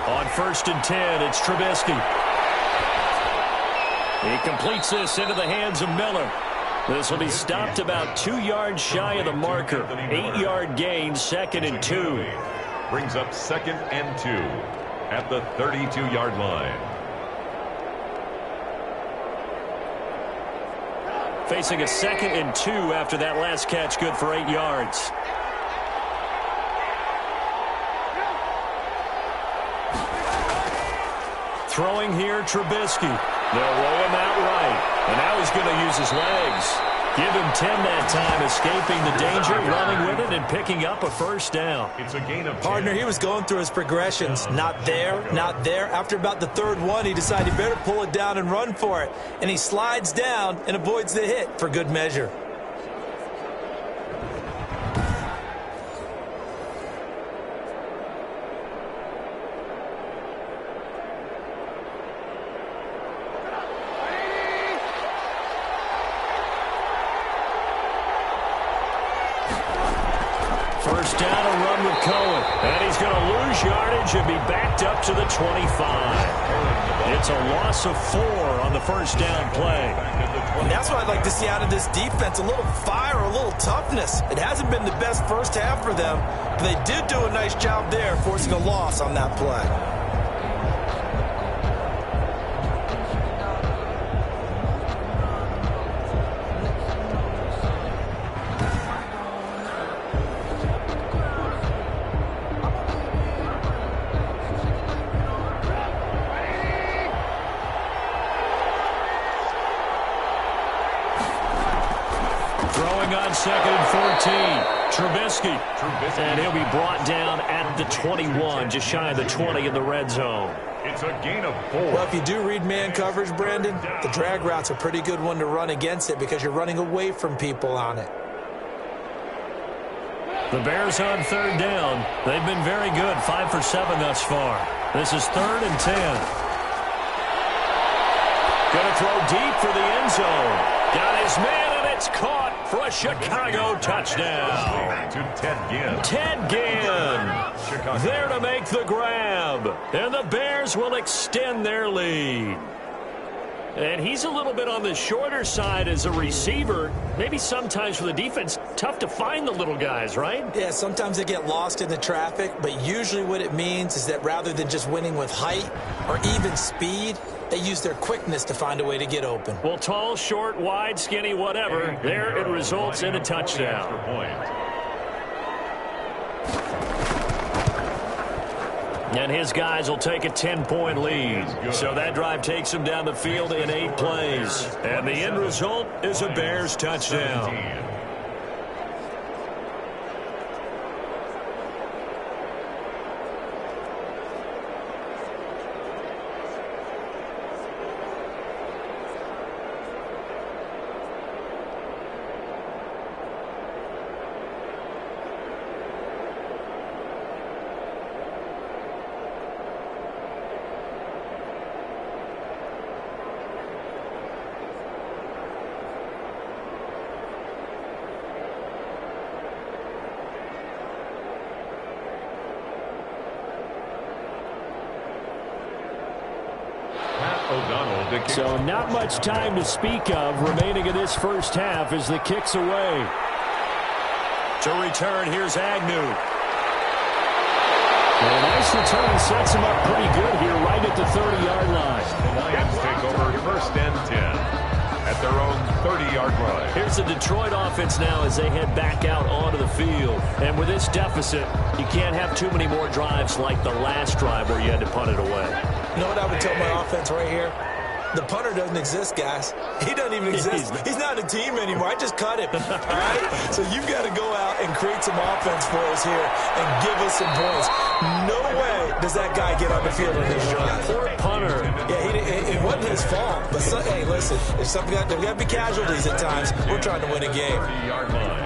On 1st and 10, it's Trubisky. He completes this into the hands of Miller. This will be stopped about 2 yards shy of the marker. 8-yard gain, 2nd and 2. Brings up 2nd and 2 at the 32-yard line. Facing a 2nd and 2 after that last catch, good for 8 yards. Throwing here, Trubisky. They'll roll him out right. And now he's going to use his legs. Give him 10 that time, escaping the danger, running with it, and picking up a first down. It's a gain of 10. Partner, he was going through his progressions. Not there, not there. After about the 3rd one, he decided he better pull it down and run for it. And he slides down and avoids the hit for good measure. First down, a run with Cohen. And he's going to lose yardage and be backed up to the 25. It's a loss of 4 on the first down play. And that's what I'd like to see out of this defense, a little fire, a little toughness. It hasn't been the best first half for them, but they did do a nice job there, forcing a loss on that play. On 2nd and 14, Trubisky. And he'll be brought down at the 21, just shy of the 20 in the red zone. It's a gain of 4. Well, if you do read man coverage, Brandon, the drag route's a pretty good one to run against it because you're running away from people on it. The Bears on 3rd down. They've been very good, 5 for 7 thus far. This is 3rd and 10. Going to throw deep for the end zone. Got his man, and it's caught for a Chicago touchdown. To Ted Ginn. Ted Ginn there to make the grab. And the Bears will extend their lead. And he's a little bit on the shorter side as a receiver. Maybe sometimes for the defense, tough to find the little guys, right? Yeah, sometimes they get lost in the traffic, but usually what it means is that rather than just winning with height or even speed, they use their quickness to find a way to get open. Well, tall, short, wide, skinny, whatever, there it results in a touchdown. And his guys will take a 10-point lead. So that drive takes them down the field in 8 plays. And the end result is a Bears touchdown. So not much time to speak of remaining in this first half as the kick's away. To return, here's Agnew. And a nice return sets him up pretty good here right at the 30-yard line. The Lions take over first and 10 at their own 30-yard line. Here's the Detroit offense now as they head back out onto the field. And with this deficit, you can't have too many more drives like the last drive where you had to punt it away. You know what I would tell my offense right here? The punter doesn't exist, guys. He doesn't even exist. He's not a team anymore. I just cut him. All right? So you've got to go out and create some offense for us here and give us some points. No way does that guy get on the field on this drive. Poor punter. Yeah, it wasn't his fault. But, hey, listen, if something there's got to be casualties at times. We're trying to win a game. 30-yard line.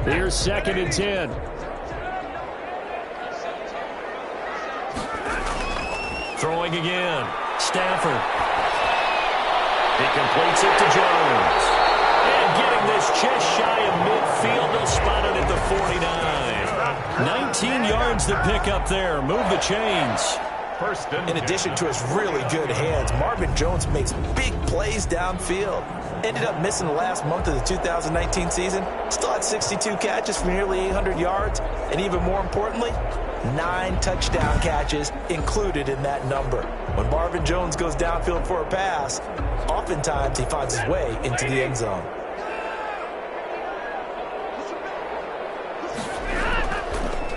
Here's 2nd and 10. Throwing again. Stafford. He completes it to Jones. And getting this just shy of midfield. They'll spot it at the 49. 19 yards to pick up there. Move the chains. In addition to his really good hands, Marvin Jones makes big plays downfield. Ended up missing the last month of the 2019 season. Still had 62 catches for nearly 800 yards. And even more importantly, 9 touchdown catches included in that number. When Marvin Jones goes downfield for a pass, oftentimes he finds his way into the end zone.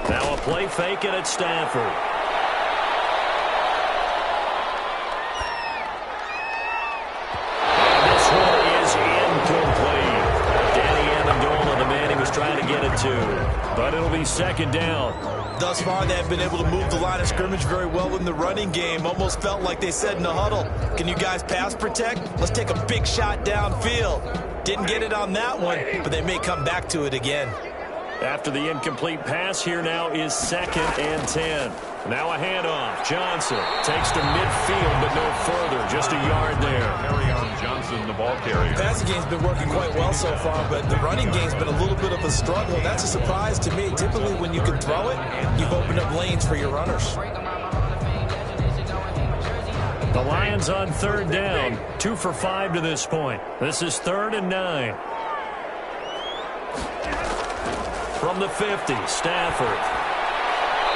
Now a play fake and it's Stafford. And this one is incomplete. Danny Amendola, the man he was trying to get it to. But it'll be 2nd down. Thus far, they have been able to move the line of scrimmage very well in the running game. Almost felt like they said in the huddle, can you guys pass protect? Let's take a big shot downfield. Didn't get it on that one, but they may come back to it again. After the incomplete pass, here now is 2nd and 10. Now a handoff. Johnson takes to midfield, but no further. Just a yard there. Carry on Johnson, the ball carrier. The passing game's been working quite well so far, but the running game's been a little bit of a struggle. That's a surprise to me. Typically, when you can throw it, you've opened up lanes for your runners. The Lions on 3rd down. 2 for 5 to this point. This is 3rd and 9. From the 50, Stafford.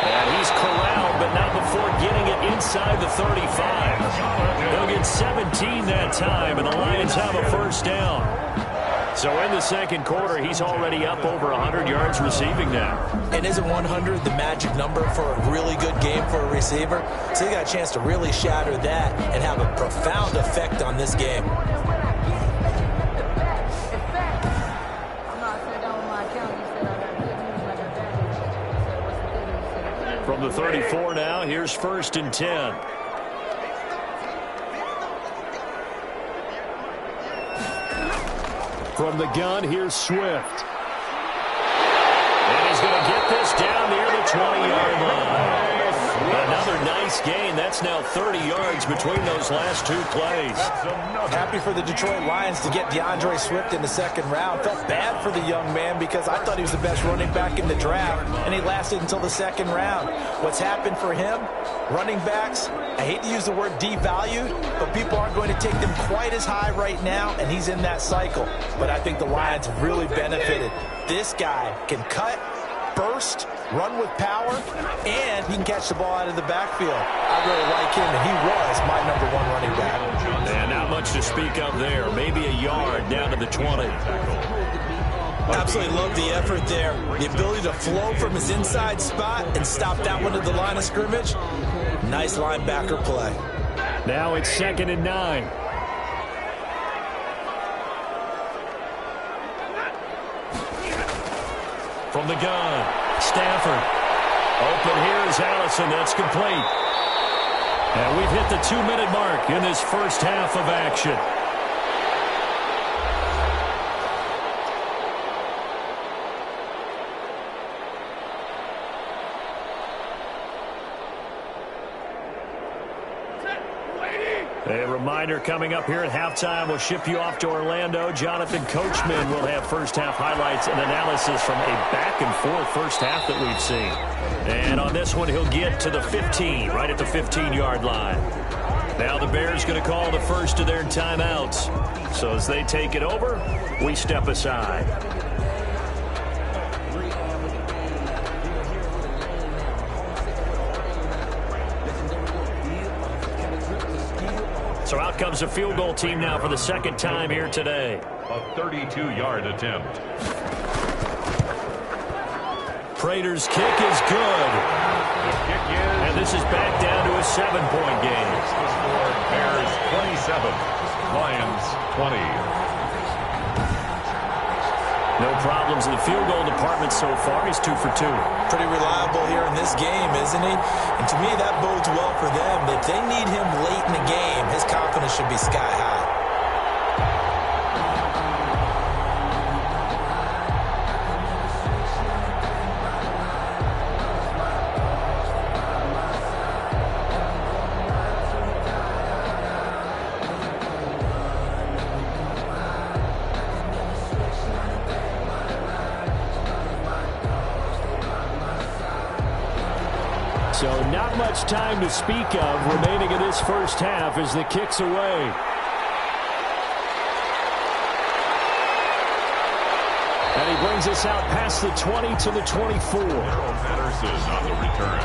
And he's corralled, but not before getting it inside the 35. They'll get 17 that time, and the Lions have a 1st down. So in the 2nd quarter, he's already up over 100 yards receiving now. And isn't 100 the magic number for a really good game for a receiver? So he got a chance to really shatter that and have a profound effect on this game. From the 34 now, here's 1st and 10. From the gun, here's Swift. And he's going to get this down near the 20-yard line. Another nice gain. That's now 30 yards between those last 2 plays. Happy for the Detroit Lions to get DeAndre Swift in the 2nd round. Felt bad for the young man because I thought he was the best running back in the draft, and he lasted until the 2nd round. What's happened for him? Running backs, I hate to use the word devalued, but people aren't going to take them quite as high right now, and he's in that cycle. But I think the Lions have really benefited. This guy can cut, burst, run with power, and he can catch the ball out of the backfield. I really like him, and he was my #1 running back. And not much to speak of there. Maybe a yard down to the 20. Absolutely love the effort there. The ability to flow from his inside spot and stop that one at the line of scrimmage. Nice linebacker play. Now it's 2nd and 9. From the gun, Stafford. Open here is Allison. That's complete. And we've hit the 2-minute mark in this first half of action. A reminder coming up here at halftime, we'll ship you off to Orlando. Jonathan Coachman will have first-half highlights and analysis from a back-and-forth first half that we've seen. And on this one, he'll get to the 15, right at the 15-yard line. Now the Bears going to call the first of their timeouts. So as they take it over, we step aside. So out comes a field goal team now for the second time here today. A 32-yard attempt. Prater's kick is good. The kick is... And this is back down to a 7-point game. The score, Bears 27, Lions 20. No problems in the field goal department so far. He's 2 for 2. Pretty reliable here in this game, isn't he? And to me, that bodes well for them. If they need him late in the game, his confidence should be sky high. So not much time to speak of remaining in this first half as the kick's away. And he brings us out past the 20 to the 24. Harold Patterson on the return.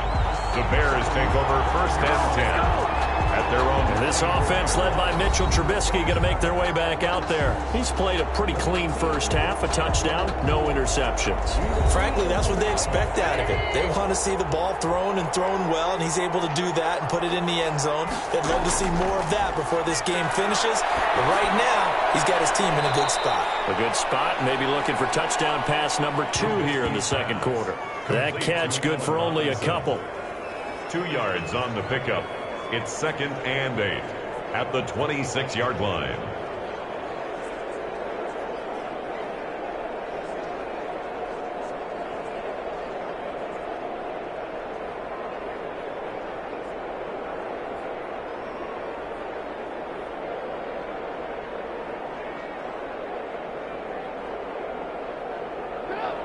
The Bears take over first and 10 at their own. And this offense led by Mitchell Trubisky going to make their way back out there. He's played a pretty clean first half, a touchdown, no interceptions. Frankly, that's what they expect out of him. They want to see the ball thrown and thrown well, and he's able to do that and put it in the end zone. They'd love to see more of that before this game finishes. But right now, he's got his team in a good spot. A good spot, maybe looking for touchdown pass number 2 here in the second quarter. That catch good for only a couple. 2 yards on the pickup. It's second and 8 at the 26-yard line.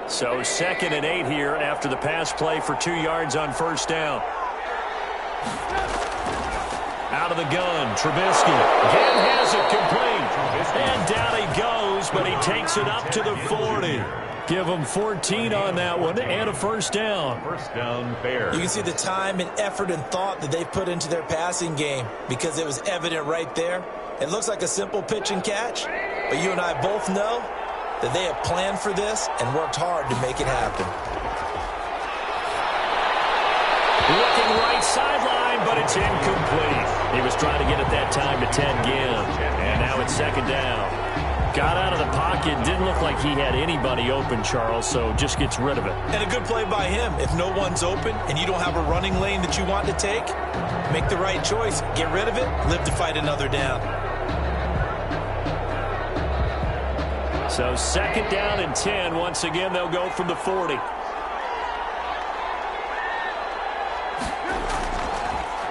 So second and 8 here after the pass play for 2 yards on first down. Out of the gun, Trubisky again has it complete. And down he goes, but he takes it up to the 40. Give him 14 on that one and a first down. First down, Bears. You can see the time and effort and thought that they've put into their passing game because it was evident right there. It looks like a simple pitch and catch, but you and I both know that they have planned for this and worked hard to make it happen. Looking right sideline, but it's incomplete. He was trying to get it that time to Ted Ginn. And now it's second down. Got out of the pocket. Didn't look like he had anybody open, Charles, so just gets rid of it. And a good play by him. If no one's open and you don't have a running lane that you want to take, make the right choice. Get rid of it. Live to fight another down. So second down and 10. Once again, they'll go from the 40.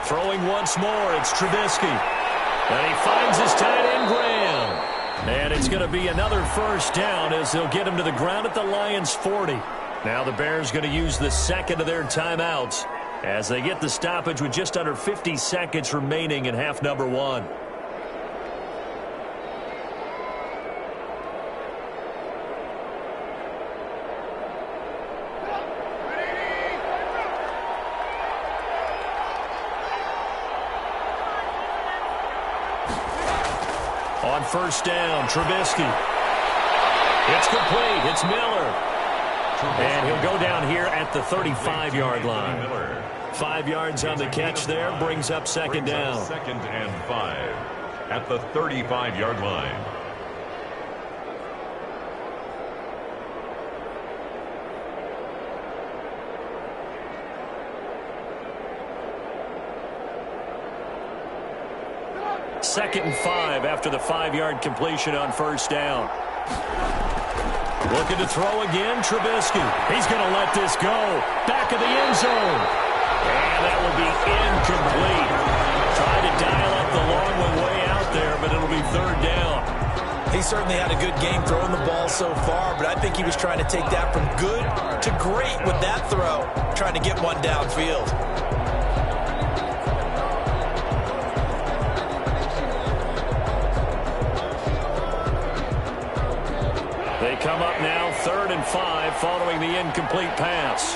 Throwing once more, it's Trubisky. And he finds his tight end, Graham. And it's going to be another first down as they'll get him to the ground at the Lions' 40. Now the Bears going to use the second of their timeouts as they get the stoppage with just under 50 seconds remaining in half number 1. On first down, Trubisky. It's complete. It's Miller. And he'll go down here at the 35-yard line. 5 yards on the catch there. Brings up second down. Second and 5 at the 35-yard line. Second and 5 after the 5-yard completion on first down. Looking to throw again, Trubisky. He's going to let this go. Back of the end zone. And that will be incomplete. Trying to dial up the long one He certainly had a good game throwing the ball so far, but I think he was trying to take that from good to great with that throw, trying to get one downfield. They come up now 3rd and 5 following the incomplete pass.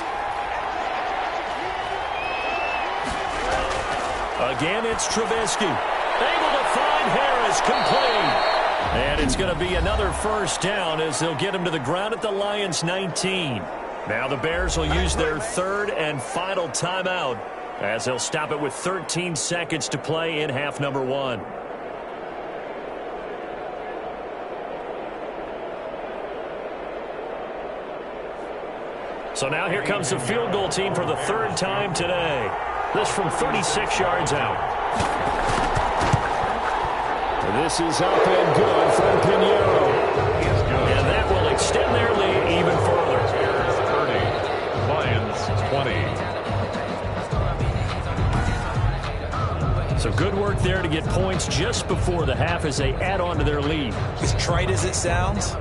Again, it's Trubisky. Able to find Harris, complete. And it's going to be another first down as they'll get him to the ground at the Lions' 19. Now the Bears will use their 3rd and final timeout as they'll stop it with 13 seconds to play in half number 1. So now here comes the field goal team for the 3rd time today. This from 36 yards out. This is up and good from Pinheiro. And that will extend their lead even further. 30, Lions 20. So good work there to get points just before the half as they add on to their lead. As trite as it sounds,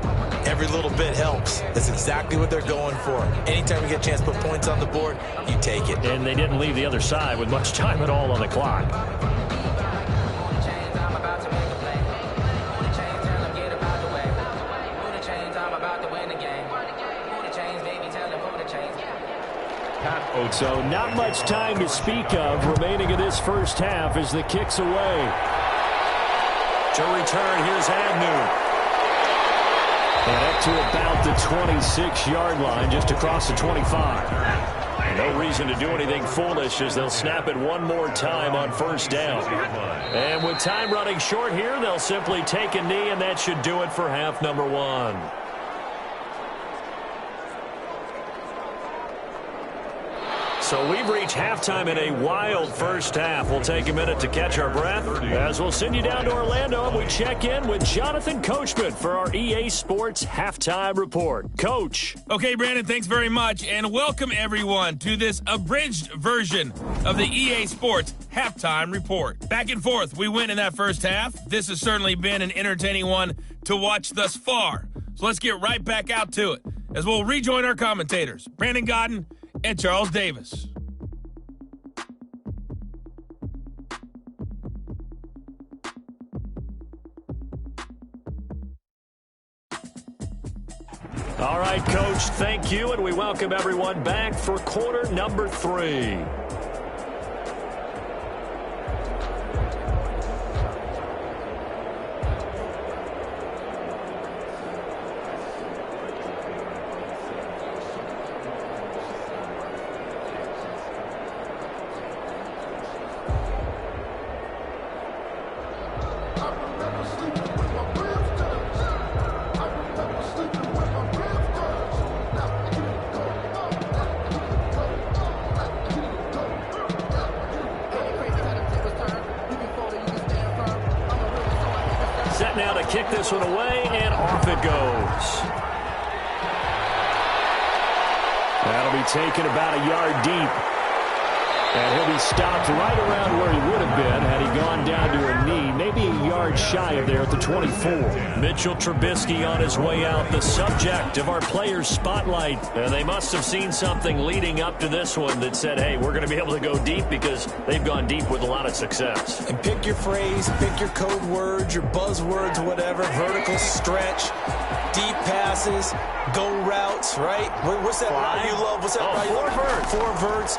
every little bit helps. That's exactly what they're going for. Anytime you get a chance to put points on the board, you take it. And they didn't leave the other side with much time at all on the clock. So not much time to speak of remaining in this first half as the kick's away. To return, here's Agnew. And up to about the 26-yard line, just across the 25. No reason to do anything foolish as they'll snap it one more time on first down. And with time running short here, they'll simply take a knee, and that should do it for half number 1. So we've reached halftime in a wild first half. We'll take a minute to catch our breath as we'll send you down to Orlando and we check in with Jonathan Coachman for our EA Sports Halftime Report. Coach. Okay, Brandon, thanks very much, and welcome everyone to this abridged version of the EA Sports Halftime Report. Back and forth, we win in that first half. This has certainly been an entertaining one to watch thus far. So let's get right back out to it as we'll rejoin our commentators, Brandon Godden and Charles Davis. All right, Coach, thank you, and we welcome everyone back for quarter number 3. Set now to kick this one away, and off it goes. That'll be taken about a yard deep. And he'll be stopped right around where he would have been had he gone down to a knee, maybe a yard shy of there at the 24. Mitchell Trubisky on his way out, the subject of our players' spotlight. And they must have seen something leading up to this one that said, hey, we're going to be able to go deep because they've gone deep with a lot of success. And pick your phrase, pick your code words, your buzzwords, whatever, vertical stretch, deep passes, go routes, right? What's that route you love? What's that route you love? Four verts.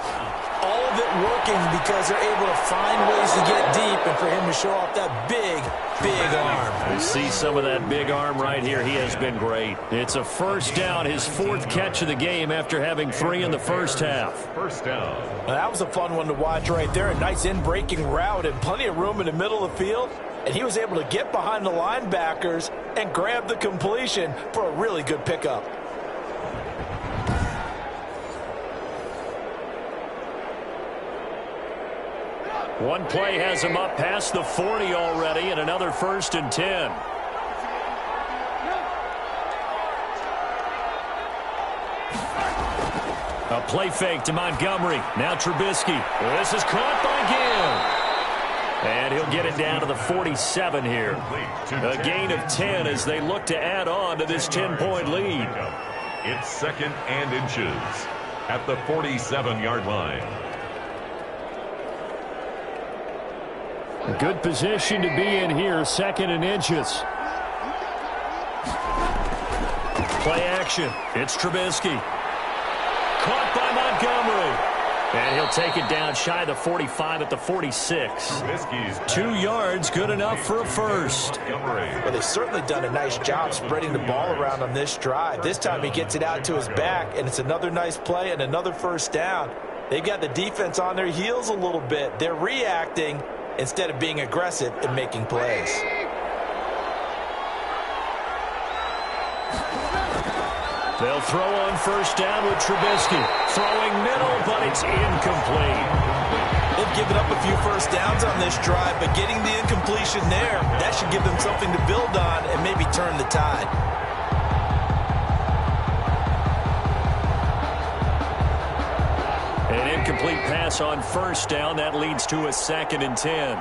All of it working because they're able to find ways to get deep and for him to show off that big, big arm. We see some of that big arm right here. He has been great. It's a first down, his 4th catch of the game after having 3 in the first half. First down. Now, that was a fun one to watch right there. A nice in-breaking route and plenty of room in the middle of the field. And he was able to get behind the linebackers and grab the completion for a really good pickup. One play has him up past the 40 already, and another 1st and 10. A play fake to Montgomery. Now Trubisky. This is caught by Gill. And he'll they'll get it down to the 47 here. A gain of 10 as they look to add on to this 10-point lead. It's 2nd and inches at the 47-yard line. A good position to be in here, 2nd and inches. Play action. It's Trubisky. Caught by Montgomery. And he'll take it down shy of the 45 at the 46. 2 yards, good enough for a first. Well, they've certainly done a nice job spreading the ball around on this drive. This time he gets it out to his back, and it's another nice play and another first down. They've got the defense on their heels a little bit. They're reacting instead of being aggressive and making plays. They'll throw on first down with Trubisky. Throwing middle, but it's incomplete. They've given up a few first downs on this drive, but getting the incompletion there, that should give them something to build on and maybe turn the tide. An incomplete pass on first down. That leads to a 2nd and 10.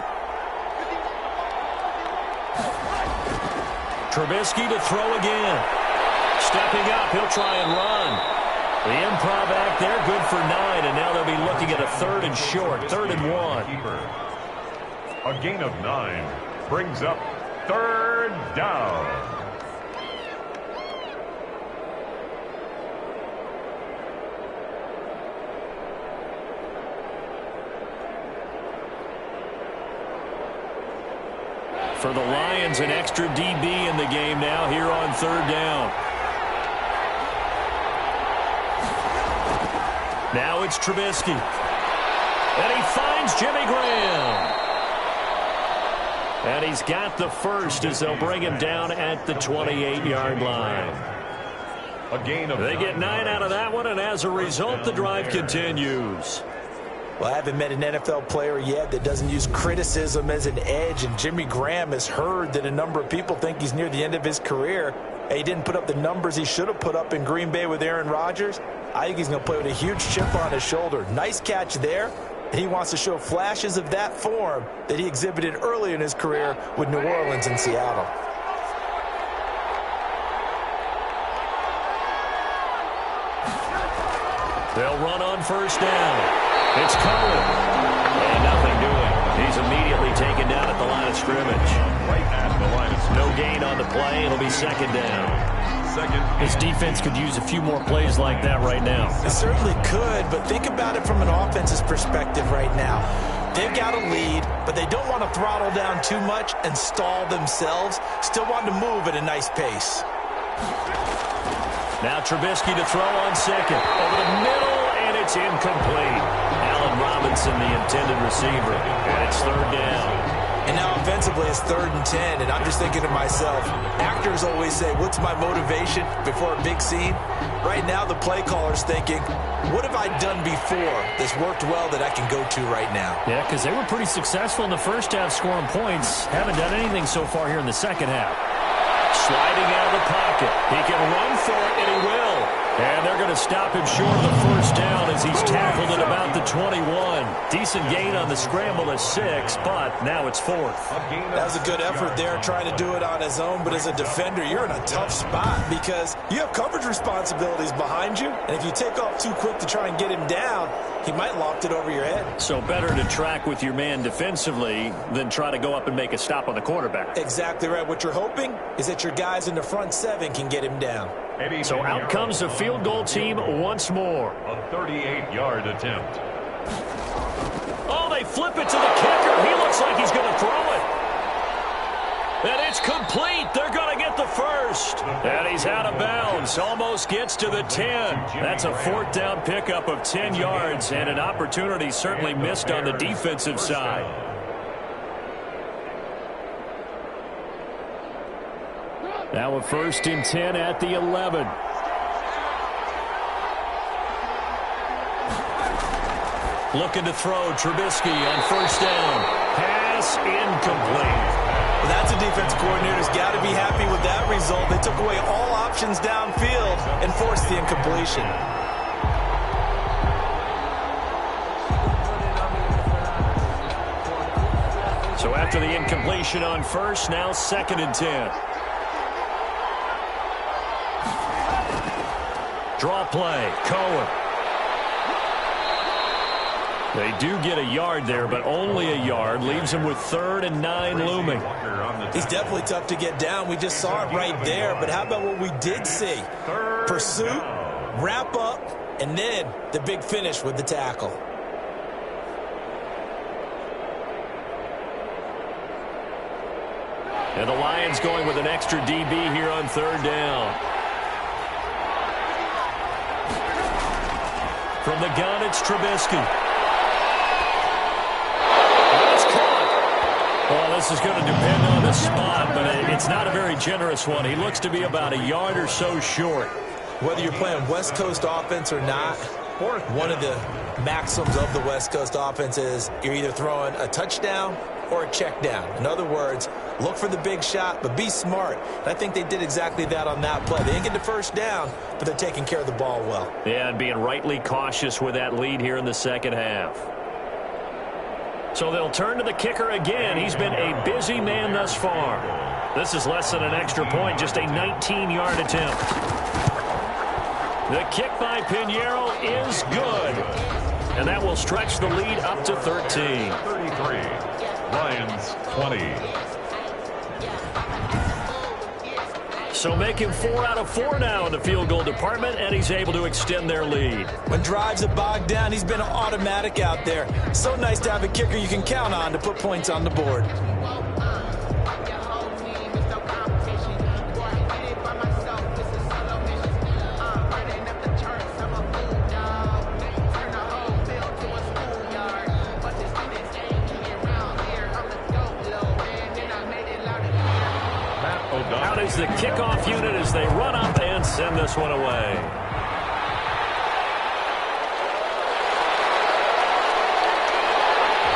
Trubisky to throw again. Stepping up, he'll try and run. The improv act there, good for 9, and now they'll be looking at a 3rd and short, 3rd and 1. A gain of 9 brings up 3rd down. For the Lions, an extra DB in the game now here on 3rd down. Now it's Trubisky. And he finds Jimmy Graham. And he's got the first as they'll bring him down at the 28-yard line. A gain of They get 9 out of that one, and as a result, the drive continues. Well, I haven't met an NFL player yet that doesn't use criticism as an edge, and Jimmy Graham has heard that a number of people think he's near the end of his career. He didn't put up the numbers he should have put up in Green Bay with Aaron Rodgers. I think he's going to play with a huge chip on his shoulder. Nice catch there, and he wants to show flashes of that form that he exhibited early in his career with New Orleans and Seattle. They'll run on first down. It's Cohen. And nothing doing. He's immediately taken down at the line of scrimmage. right at the line of scrimmage. No gain on the play. It'll be 2nd down. His defense could use a few more plays like that right now. They certainly could, but think about it from an offense's perspective right now. They've got a lead, but they don't want to throttle down too much and stall themselves. Still want to move at a nice pace. Now Trubisky to throw on second. Over the middle, and it's incomplete. Allen Robinson, the intended receiver, and it's 3rd down. And now offensively it's 3rd and 10, and I'm just thinking to myself, actors always say, what's my motivation before a big scene? Right now the play caller's thinking, what have I done before that's worked well that I can go to right now? Yeah, because they were pretty successful in the first half scoring points. Haven't done anything so far here in the second half. Sliding out of the pocket. He can run for it, and he will. And they're going to stop him short of the first down as he's tackled at about the 21. Decent gain on the scramble of 6, but now it's 4th. That was a good effort there trying to do it on his own, but as a defender, you're in a tough spot because you have coverage responsibilities behind you, and if you take off too quick to try and get him down, he might loft it over your head. So better to track with your man defensively than try to go up and make a stop on the quarterback. Exactly right. What you're hoping is that your guys in the front 7 can get him down. So out comes the field goal team once more. A 38-yard attempt. Oh, they flip it to the kicker. He looks like he's going to throw it. And it's complete. They're going to get the first. And he's out of bounds. Almost gets to the 10. That's a 4th down pickup of 10 yards and an opportunity certainly missed on the defensive side. Now a 1st and 10 at the 11. Looking to throw. Trubisky on first down. Pass incomplete. Well, that's a defense coordinator's got to be happy with that result. They took away all options downfield and forced the incompletion. So after the incompletion on first, now 2nd and 10. Draw play, Cohen. They do get a yard there, but only a yard. Leaves him with 3rd and 9 looming. He's definitely tough to get down. We just saw it right there. But how about what we did see? Pursuit, wrap up, and then the big finish with the tackle. And the Lions going with an extra DB here on 3rd down. From the gun, it's Trubisky. Well, this is going to depend on the spot, but it's not a very generous one. He looks to be about a yard or so short. Whether you're playing West Coast offense or not, one of the maxims of the West Coast offense is you're either throwing a touchdown or a check down. In other words, look for the big shot, but be smart. And I think they did exactly that on that play. They didn't get the first down, but they're taking care of the ball well. Yeah, and being rightly cautious with that lead here in the second half. So they'll turn to the kicker again. He's been a busy man thus far. This is less than an extra point, just a 19-yard attempt. The kick by Pinheiro is good. And that will stretch the lead up to 13. 33. Lions 20. So making 4 out of 4 now in the field goal department, and he's able to extend their lead. When drives are bogged down, he's been automatic out there. So nice to have a kicker you can count on to put points on the board. Out is the kickoff unit as they run up and send this one away.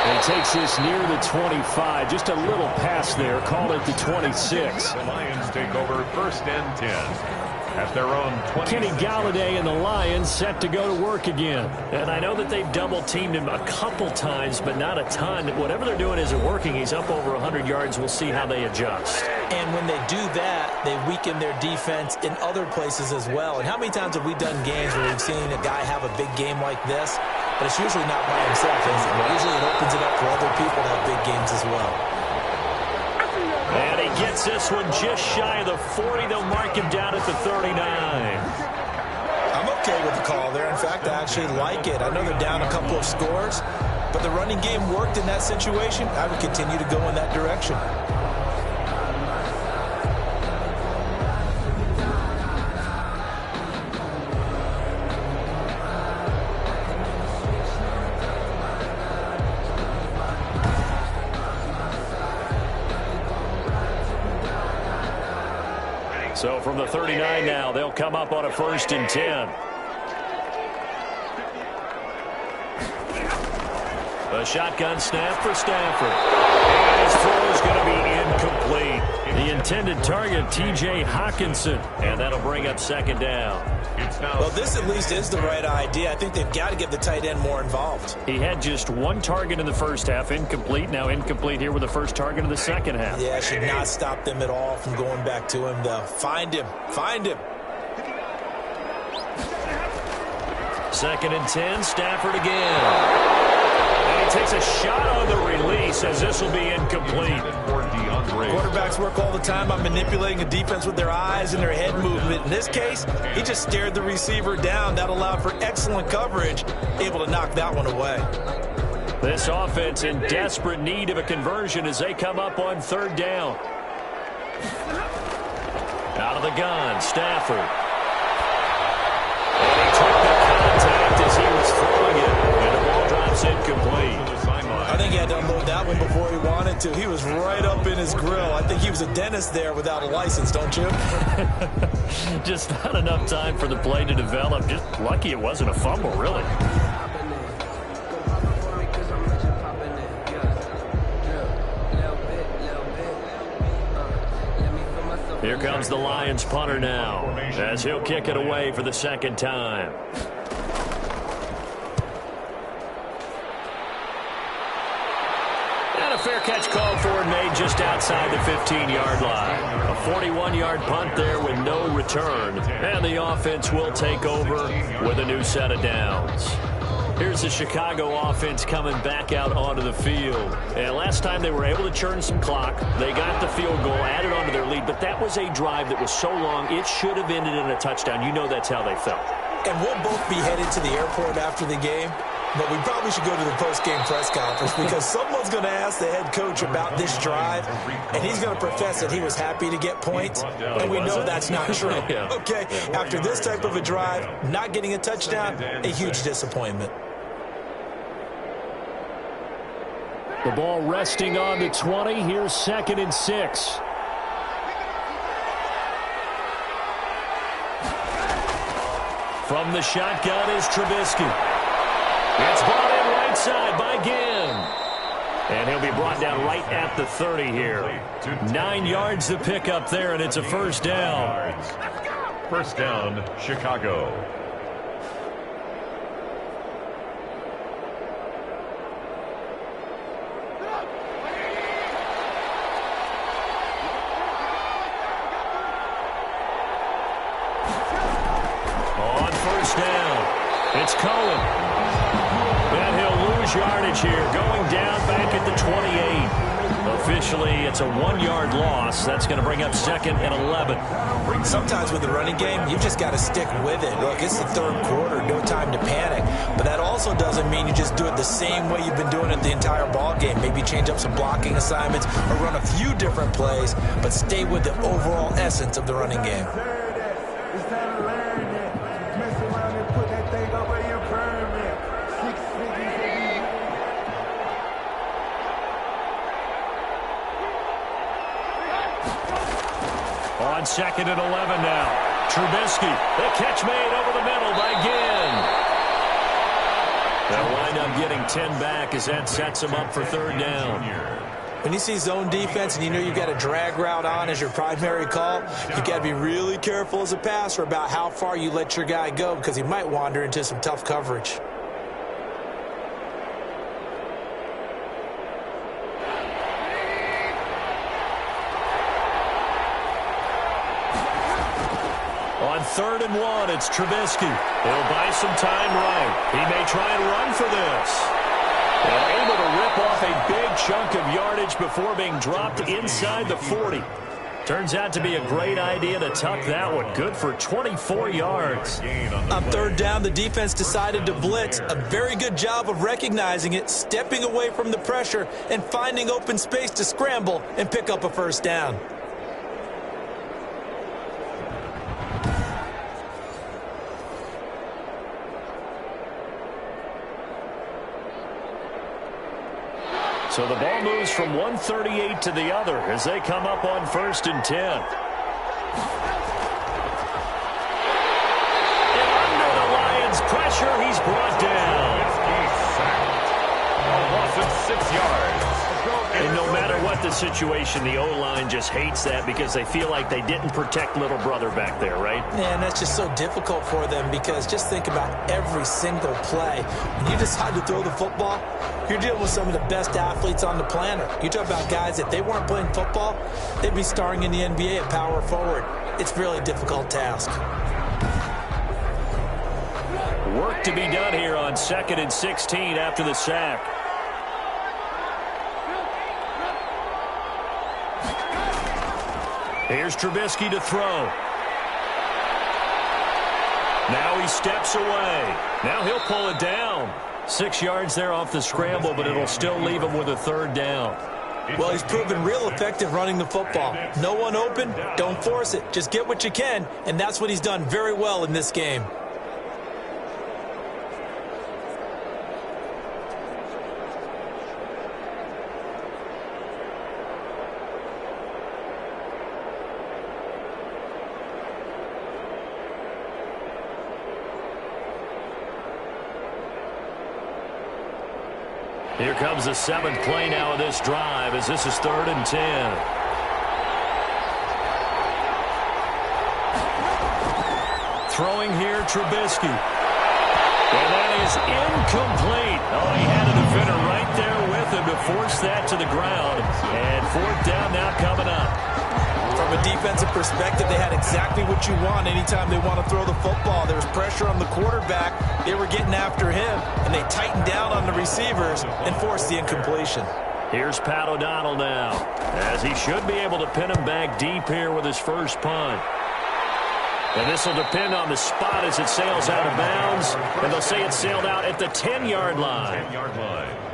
And takes this near the 25. Just a little pass there. Call it the 26. The Lions take over 1st and 10. At their own 20. Kenny Galladay and the Lions set to go to work again. And I know that they've double-teamed him a couple times, but not a ton. Whatever they're doing isn't working. He's up over 100 yards. We'll see how they adjust. And when they do that, they weaken their defense in other places as well. And how many times have we done games where we've seen a guy have a big game like this? But it's usually not by himself, is it? Usually it opens it up for other people to have big games as well. And he gets this one just shy of the 40. They'll mark him down at the 39. I'm okay with the call there. In fact, I actually like it. I know they're down a couple of scores, but the running game worked in that situation. I would continue to go in that direction. So from the 39 now, they'll come up on a 1st and 10. A shotgun snap for Stafford. And his throw is going to be incomplete. The intended target, T.J. Hockenson. And that'll bring up 2nd down. Well, this at least is the right idea. I think they've got to get the tight end more involved. He had just 1 target in the first half, incomplete. Now incomplete here with the first target of the second half. Yeah, should not stop them at all from going back to him, though. Find him. Find him. 2nd and 10, Stafford again. And he takes a shot on the release as this will be incomplete. Quarterbacks work all the time on manipulating a defense with their eyes and their head movement. In this case, he just stared the receiver down. That allowed for excellent coverage, able to knock that one away. This offense in desperate need of a conversion as they come up on 3rd down. Out of the gun, Stafford. And he took the contact as he was throwing it. And the ball drops incomplete. I think he had to unload that one before he wanted to. He was right up in his grill. I think he was a dentist there without a license, don't you? Just not enough time for the play to develop. Just lucky it wasn't a fumble, really. Here comes the Lions punter now as he'll kick it away for the 2nd time. fair catch called for and made just outside the 15-yard line. A 41-yard punt there with no return. And the offense will take over with a new set of downs. Here's the Chicago offense coming back out onto the field. And last time they were able to churn some clock. They got the field goal, added onto their lead. But that was a drive that was so long, it should have ended in a touchdown. You know that's how they felt. And we'll both be headed to the airport after the game. But we probably should go to the post-game press conference because someone's going to ask the head coach about this drive, and he's going to profess that he was happy to get points, and we know that's not true. Okay, after this type of a drive, not getting a touchdown, a huge disappointment. The ball resting on the 20. Here's 2nd and 6. From the shotgun is Trubisky. It's brought in right side by Ginn. And he'll be brought down right at the 30 here. 9 yards to pick up there, and it's a first down. First down, Chicago. On first down, it's Cohen. And he'll lose yardage here, going down back at the 28. Officially, it's a 1-yard loss. That's going to bring up 2nd and 11. Sometimes with the running game, you just got to stick with it. Look, it's the third quarter, no time to panic. But that also doesn't mean you just do it the same way you've been doing it the entire ball game. Maybe change up some blocking assignments or run a few different plays, but stay with the overall essence of the running game. On 2nd and 11 now. Trubisky, the catch made over the middle by Ginn. They'll wind up getting 10 back as that sets them up for 3rd down. When you see zone defense and you know you've got a drag route on as your primary call, you've got to be really careful as a passer about how far you let your guy go because he might wander into some tough coverage. On 3rd and 1, it's Trubisky. He'll buy some time right. He may try and run for this. And able to rip off a big chunk of yardage before being dropped inside the 40. Turns out to be a great idea to tuck that one. Good for 24 yards. On 3rd down, the defense decided to blitz. A very good job of recognizing it, stepping away from the pressure, and finding open space to scramble and pick up a first down. So the ball moves from 138 to the other as they come up on 1st and 10. And under the Lions' pressure, he's brought down. He's sacked. A loss of 6 yards. And no matter what the situation, the O-line just hates that because they feel like they didn't protect little brother back there, right? Man, that's just so difficult for them because just think about every single play. When you decide to throw the football, you're dealing with some of the best athletes on the planet. You talk about guys, if they weren't playing football, they'd be starring in the NBA at power forward. It's a really difficult task. Work to be done here on 2nd and 16 after the sack. Here's Trubisky to throw. Now he steps away. Now he'll pull it down. 6 yards there off the scramble, but it'll still leave him with a 3rd down. Well, he's proven real effective running the football. No one open, don't force it. Just get what you can, and that's what he's done very well in this game. Here comes the 7th play now of this drive as this is 3rd and 10. Throwing here, Trubisky. And that is incomplete. Oh, he had a defender right there with with him to force that to the ground. And fourth down now coming up. From a defensive perspective, they had exactly what you want anytime they want to throw the football. There was pressure on the quarterback. They were getting after him, and they tightened down on the receivers and forced the incompletion. Here's Pat O'Donnell now, as he should be able to pin him back deep here with his first punt. And this will depend on the spot as it sails out of bounds. And they'll say it sailed out at the 10-yard line.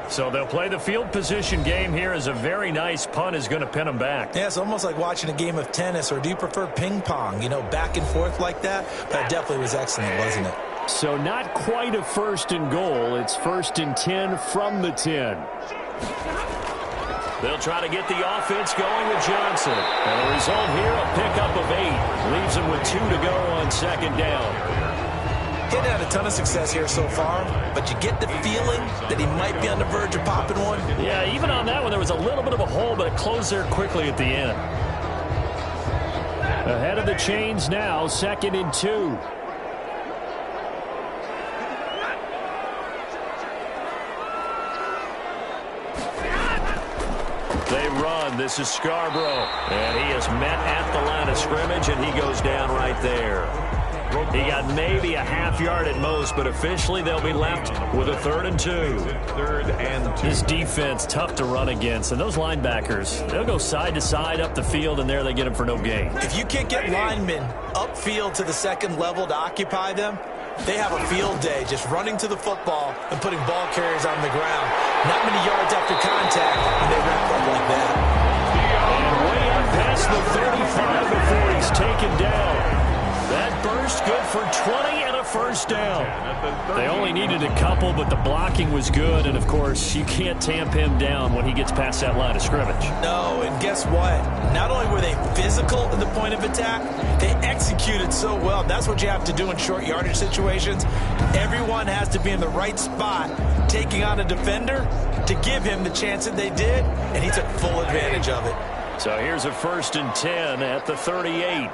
So they'll play the field position game here as a very nice punt is going to pin them back. Yeah, it's almost like watching a game of tennis, or do you prefer ping pong? You know, back and forth like that? That definitely was excellent, wasn't it? So not quite a first and goal. It's first and 10 from the 10. They'll try to get the offense going with Johnson. And the result here, a pickup of 8. Leaves them with 2 to go on second down. He had a ton of success here so far, but you get the feeling that he might be on the verge of popping one. Yeah, even on that one, there was a little bit of a hole, but it closed there quickly at the end. Ahead of the chains now, second and 2. They run. This is Scarborough. And he is met at the line of scrimmage, and he goes down right there. He got maybe a half yard at most, but officially they'll be left with a 3rd and 2. 3rd and 2. This defense, tough to run against. And those linebackers, they'll go side to side up the field, and there they get them for no gain. If you can't get linemen upfield to the second level to occupy them, they have a field day just running to the football and putting ball carriers on the ground. Not many yards after contact, and they wrap up like that. And way up past the 35 before he's taken down. That burst good for 20 and a first down. They only needed a couple, but the blocking was good. And, of course, you can't tamp him down when he gets past that line of scrimmage. No, and guess what? Not only were they physical at the point of attack, they executed so well. That's what you have to do in short yardage situations. Everyone has to be in the right spot, taking on a defender to give him the chance that they did, and he took full advantage of it. So here's a 1st and 10 at the 38.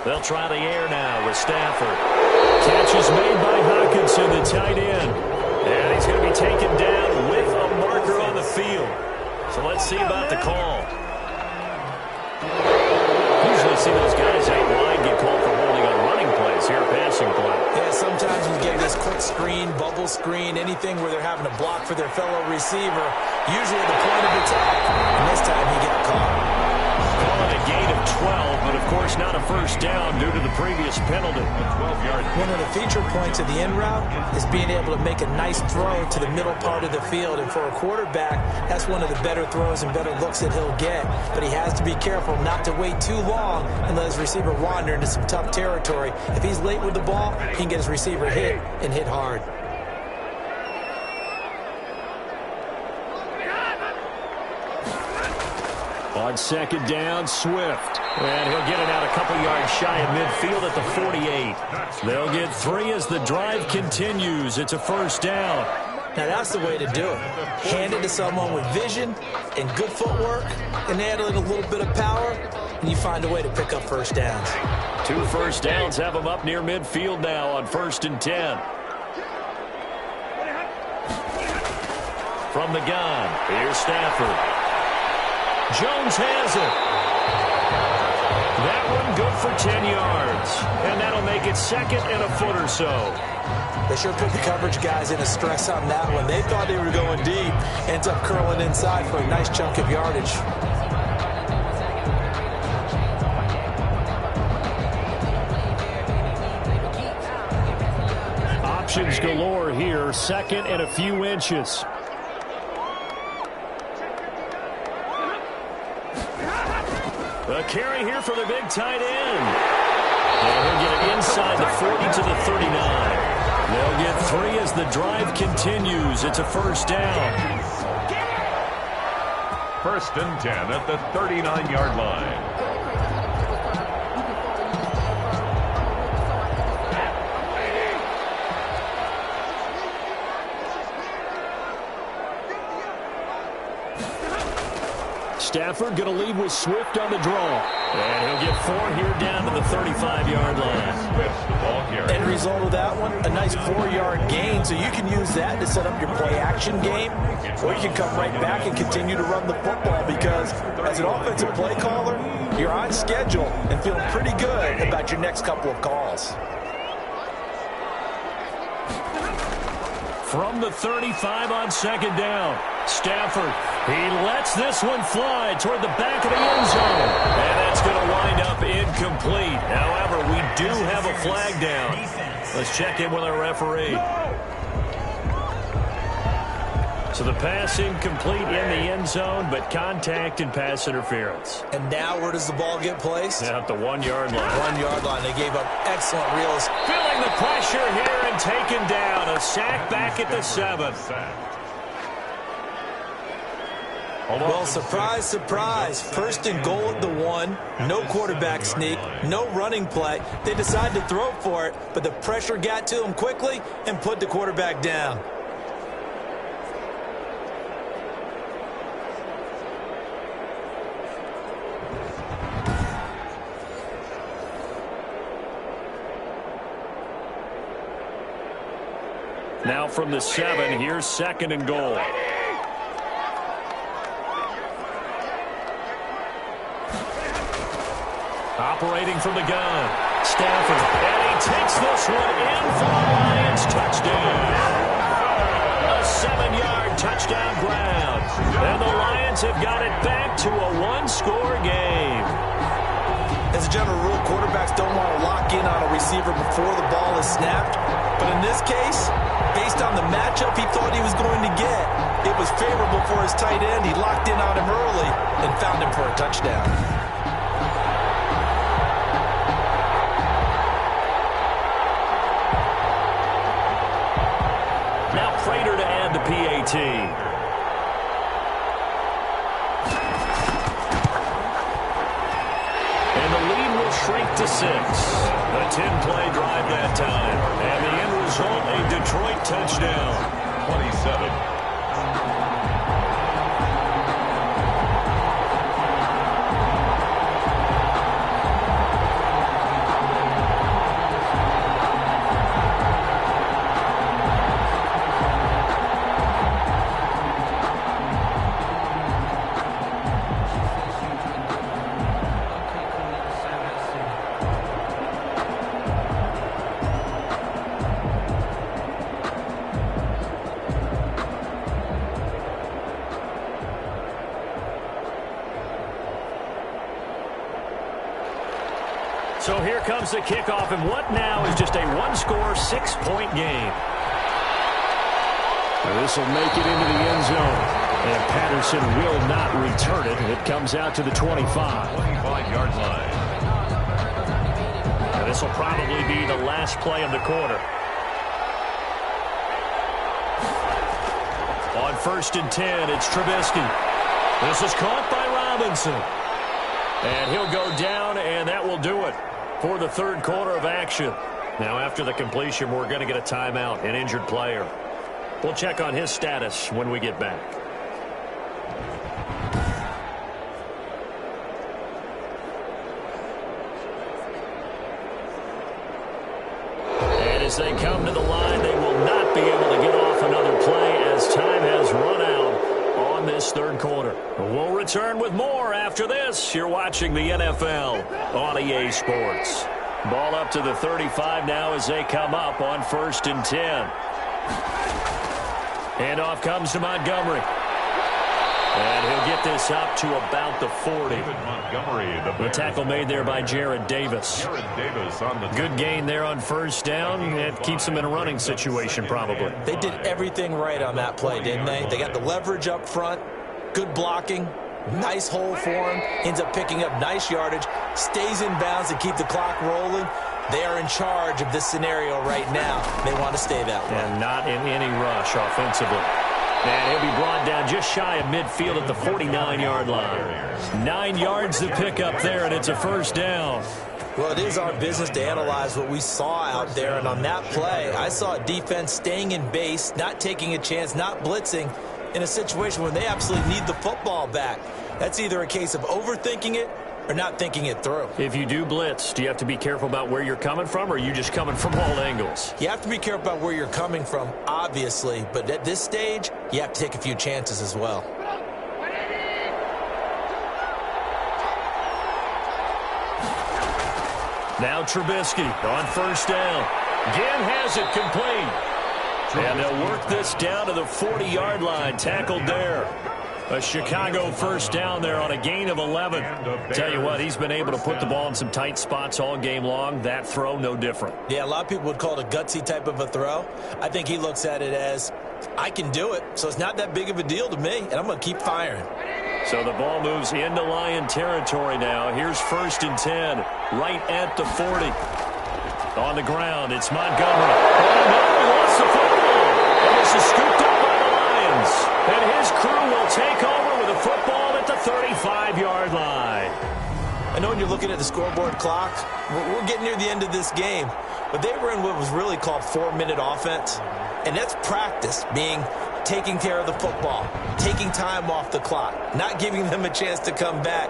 They'll try the air now with Stafford. Catch is made by Hockenson, the tight end. And he's going to be taken down with a marker on the field. So let's see about the call. Usually see those guys out wide get called for holding on running plays here, passing play. Yeah, sometimes you get this quick screen, bubble screen, anything where they're having to block for their fellow receiver, usually at the point of attack. And this time he got caught. Calling a gain of 12, but of course not a first down due to the previous penalty. 12-yard. One of the feature points of the in route is being able to make a nice throw to the middle part of the field. And for a quarterback, that's one of the better throws and better looks that he'll get. But he has to be careful not to wait too long and let his receiver wander into some tough territory. If he's late with the ball, he can get his receiver hit and hit hard. On second down, Swift. And he'll get it out a couple yards shy of midfield at the 48. They'll get 3 as the drive continues. It's a first down. Now that's the way to do it. Hand it to someone with vision and good footwork and add in a little bit of power, and you find a way to pick up first downs. 2 first downs have them up near midfield now on 1st and 10. From the gun, here's Stafford. Jones has it. That one good for 10 yards. And that'll make it 2nd and a foot or so. They sure put the coverage guys in a stress on that one. They thought they were going deep. Ends up curling inside for a nice chunk of yardage. Options galore here. 2nd and a few inches. A carry here for the big tight end. And he'll get it inside the 40 to the 39. They'll get 3 as the drive continues. It's a first down. 1st and 10 at the 39-yard line. Stafford going to lead with Swift on the draw. And he'll get 4 here down to the 35-yard line. Swift's the ball carrier. End result of that one, a nice 4-yard gain. So you can use that to set up your play-action game, or you can come right back and continue to run the football because as an offensive play caller, you're on schedule and feeling pretty good about your next couple of calls. From the 35 on second down, Stafford, he lets this one fly toward the back of the end zone. And that's going to wind up incomplete. However, we do have a flag down. Let's check in with our referee. So the pass incomplete in the end zone, but contact and pass interference. And now where does the ball get placed? At the 1-yard line. 1-yard line. They gave up excellent real estate. Feeling the pressure here and taken down. A sack back at the 7. Well, surprise, surprise. 1st and goal at the 1. No quarterback sneak. No running play. They decided to throw for it, but the pressure got to them quickly and put the quarterback down. Now from the 7, here's 2nd and goal. Operating from the gun, Stafford, and he takes this one in for the Lions touchdown. A 7-yard touchdown grab, and the Lions have got it back to a 1-score game. As a general rule, quarterbacks don't want to lock in on a receiver before the ball is snapped. But in this case, based on the matchup he thought he was going to get, it was favorable for his tight end. He locked in on him early and found him for a touchdown. Now Prater to add the PAT. Shrink to 6. A 10-play drive that time. And the end result, a Detroit touchdown. 27. So here comes the kickoff, and what now is just a 1-score, 6-point game. This will make it into the end zone, and Patterson will not return it. It comes out to the 25. 25-yard line. And this will probably be the last play of the quarter. On 1st and 10, it's Trubisky. This is caught by Robinson. And he'll go down, and that will do it for the 3rd quarter of action. Now, after the completion, we're going to get a timeout, an injured player. We'll check on his status when we get back. And as they come to the line, they will not be able to get off another play as time has run out on this 3rd quarter. We'll return with more after this. You're watching the NFL on EA Sports. Ball up to the 35 now as they come up on 1st and 10. Handoff comes to Montgomery. And he'll get this up to about the 40. David Montgomery, the tackle made there by Jared Davis. Jared Davis on the good gain there on 1st down. It keeps them in a running situation probably. They did everything right on that play, didn't they? They got the leverage up front, good blocking, nice hole for him, ends up picking up nice yardage, stays in bounds to keep the clock rolling. They are in charge of this scenario right now. They want to stay that way. And not in any rush offensively. And he'll be brought down just shy of midfield at the 49-yard line. 9 yards to pick up there, and it's a 1st down. Well, it is our business to analyze what we saw out there. And on that play, I saw a defense staying in base, not taking a chance, not blitzing, in a situation when they absolutely need the football back. That's either a case of overthinking it or not thinking it through. If you do blitz, do you have to be careful about where you're coming from, or are you just coming from all angles? You have to be careful about where you're coming from, obviously, but at this stage, you have to take a few chances as well. Now Trubisky on first down. Ginn has it complete. And they'll work this down to the 40-yard line. Tackled there. A Chicago first down there on a gain of 11. Tell you what, he's been able to put the ball in some tight spots all game long. That throw, no different. Yeah, a lot of people would call it a gutsy type of a throw. I think he looks at it as, I can do it, so it's not that big of a deal to me, and I'm going to keep firing. So the ball moves into Lion territory now. Here's 1st and 10, right at the 40. On the ground, it's Montgomery. Oh, no, he lost the football. And this is scooped up by the Lions. And his crew will take over with a football at the 35-yard line. I know when you're looking at the scoreboard clock, we're getting near the end of this game, but they were in what was really called 4-minute offense. And that's practice, being taking care of the football, taking time off the clock, not giving them a chance to come back.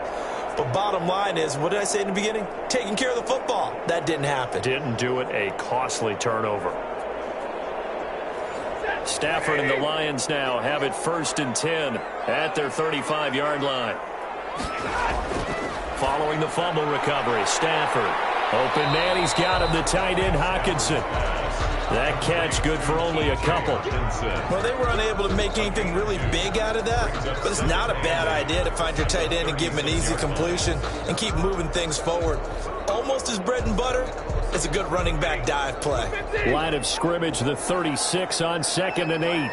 But bottom line is, what did I say in the beginning? Taking care of the football. That didn't happen. Didn't do it. A costly turnover. Stafford and the Lions now have it 1st and 10 at their 35-yard line. Following the fumble recovery, Stafford. Open man, he's got him, the tight end, Hockenson. That catch good for only a couple. Well, they were unable to make anything really big out of that, but it's not a bad idea to find your tight end and give him an easy completion and keep moving things forward. Almost as bread and butter as a good running back dive play. Line of scrimmage, the 36 on 2nd and 8.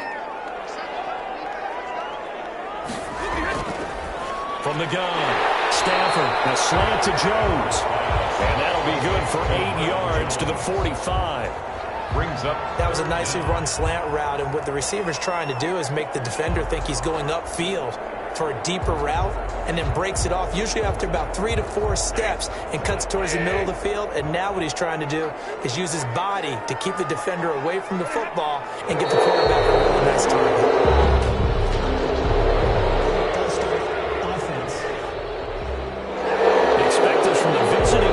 From the gun, Stafford, a slant to Jones. And that'll be good for 8 yards to the 45. Brings up. That was a nicely run slant route, and what the receiver's trying to do is make the defender think he's going upfield for a deeper route, and then breaks it off, usually after about 3 to 4 steps, and cuts towards the middle of the field. And now what he's trying to do is use his body to keep the defender away from the football and get the quarterback a really nice target.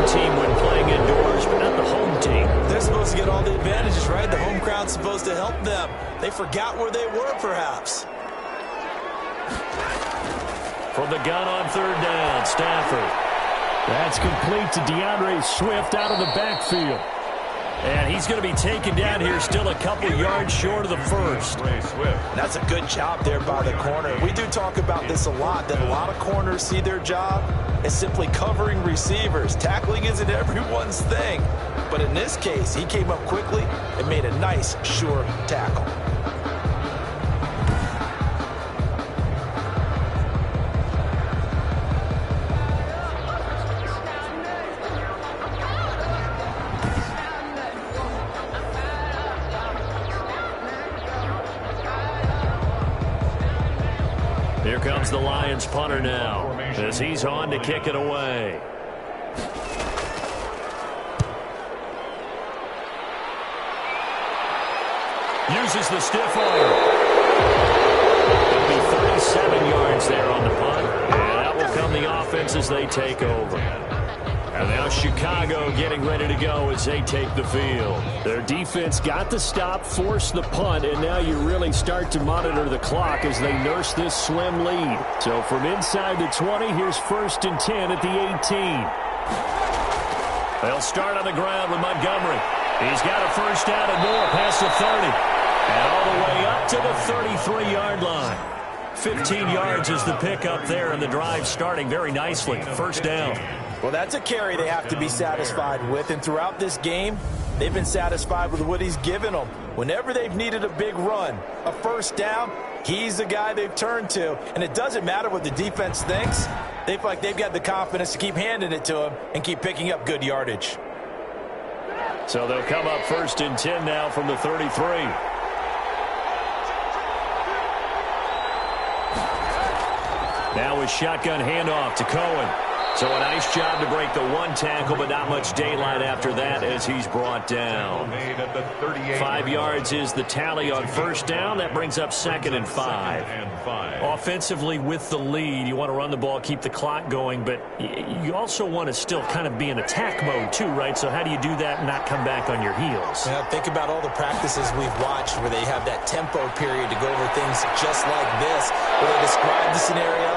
Team when playing indoors, but not the home team. They're supposed to get all the advantages, right? The home crowd's supposed to help them. They forgot where they were, perhaps. From the gun on 3rd down, Stafford. That's complete to DeAndre Swift out of the backfield. And he's going to be taken down here, still a couple yards short of the first. That's a good job there by the corner. We do talk about this a lot, that a lot of corners see their job as simply covering receivers. Tackling isn't everyone's thing. But in this case, he came up quickly and made a nice, sure tackle. Here comes the Lions punter now as he's on to kick it away. Uses the stiff arm. It'll be 37 yards there on the punt. And that will come the offense as they take over. And now Chicago getting ready to go as they take the field. Their defense got the stop, forced the punt, and now you really start to monitor the clock as they nurse this slim lead. So from inside the 20, here's 1st and 10 at the 18. They'll start on the ground with Montgomery. He's got a first down and more past the 30. And all the way up to the 33-yard line. 15 yards is the pickup there, and the drive starting very nicely. 1st down. Well, that's a carry they have to be satisfied with, and throughout this game, they've been satisfied with what he's given them. Whenever they've needed a big run, a first down, he's the guy they've turned to. And it doesn't matter what the defense thinks. They feel like they've got the confidence to keep handing it to him and keep picking up good yardage. So they'll come up 1st and 10 now from the 33. Now with shotgun handoff to Cohen. So a nice job to break the one tackle, but not much daylight after that as he's brought down. 5 yards is the tally on first down. That brings up 2nd and 5. Offensively with the lead, you want to run the ball, keep the clock going, but you also want to still kind of be in attack mode too, right? So how do you do that and not come back on your heels? Yeah, think about all the practices we've watched where they have that tempo period to go over things just like this, where they describe the scenario,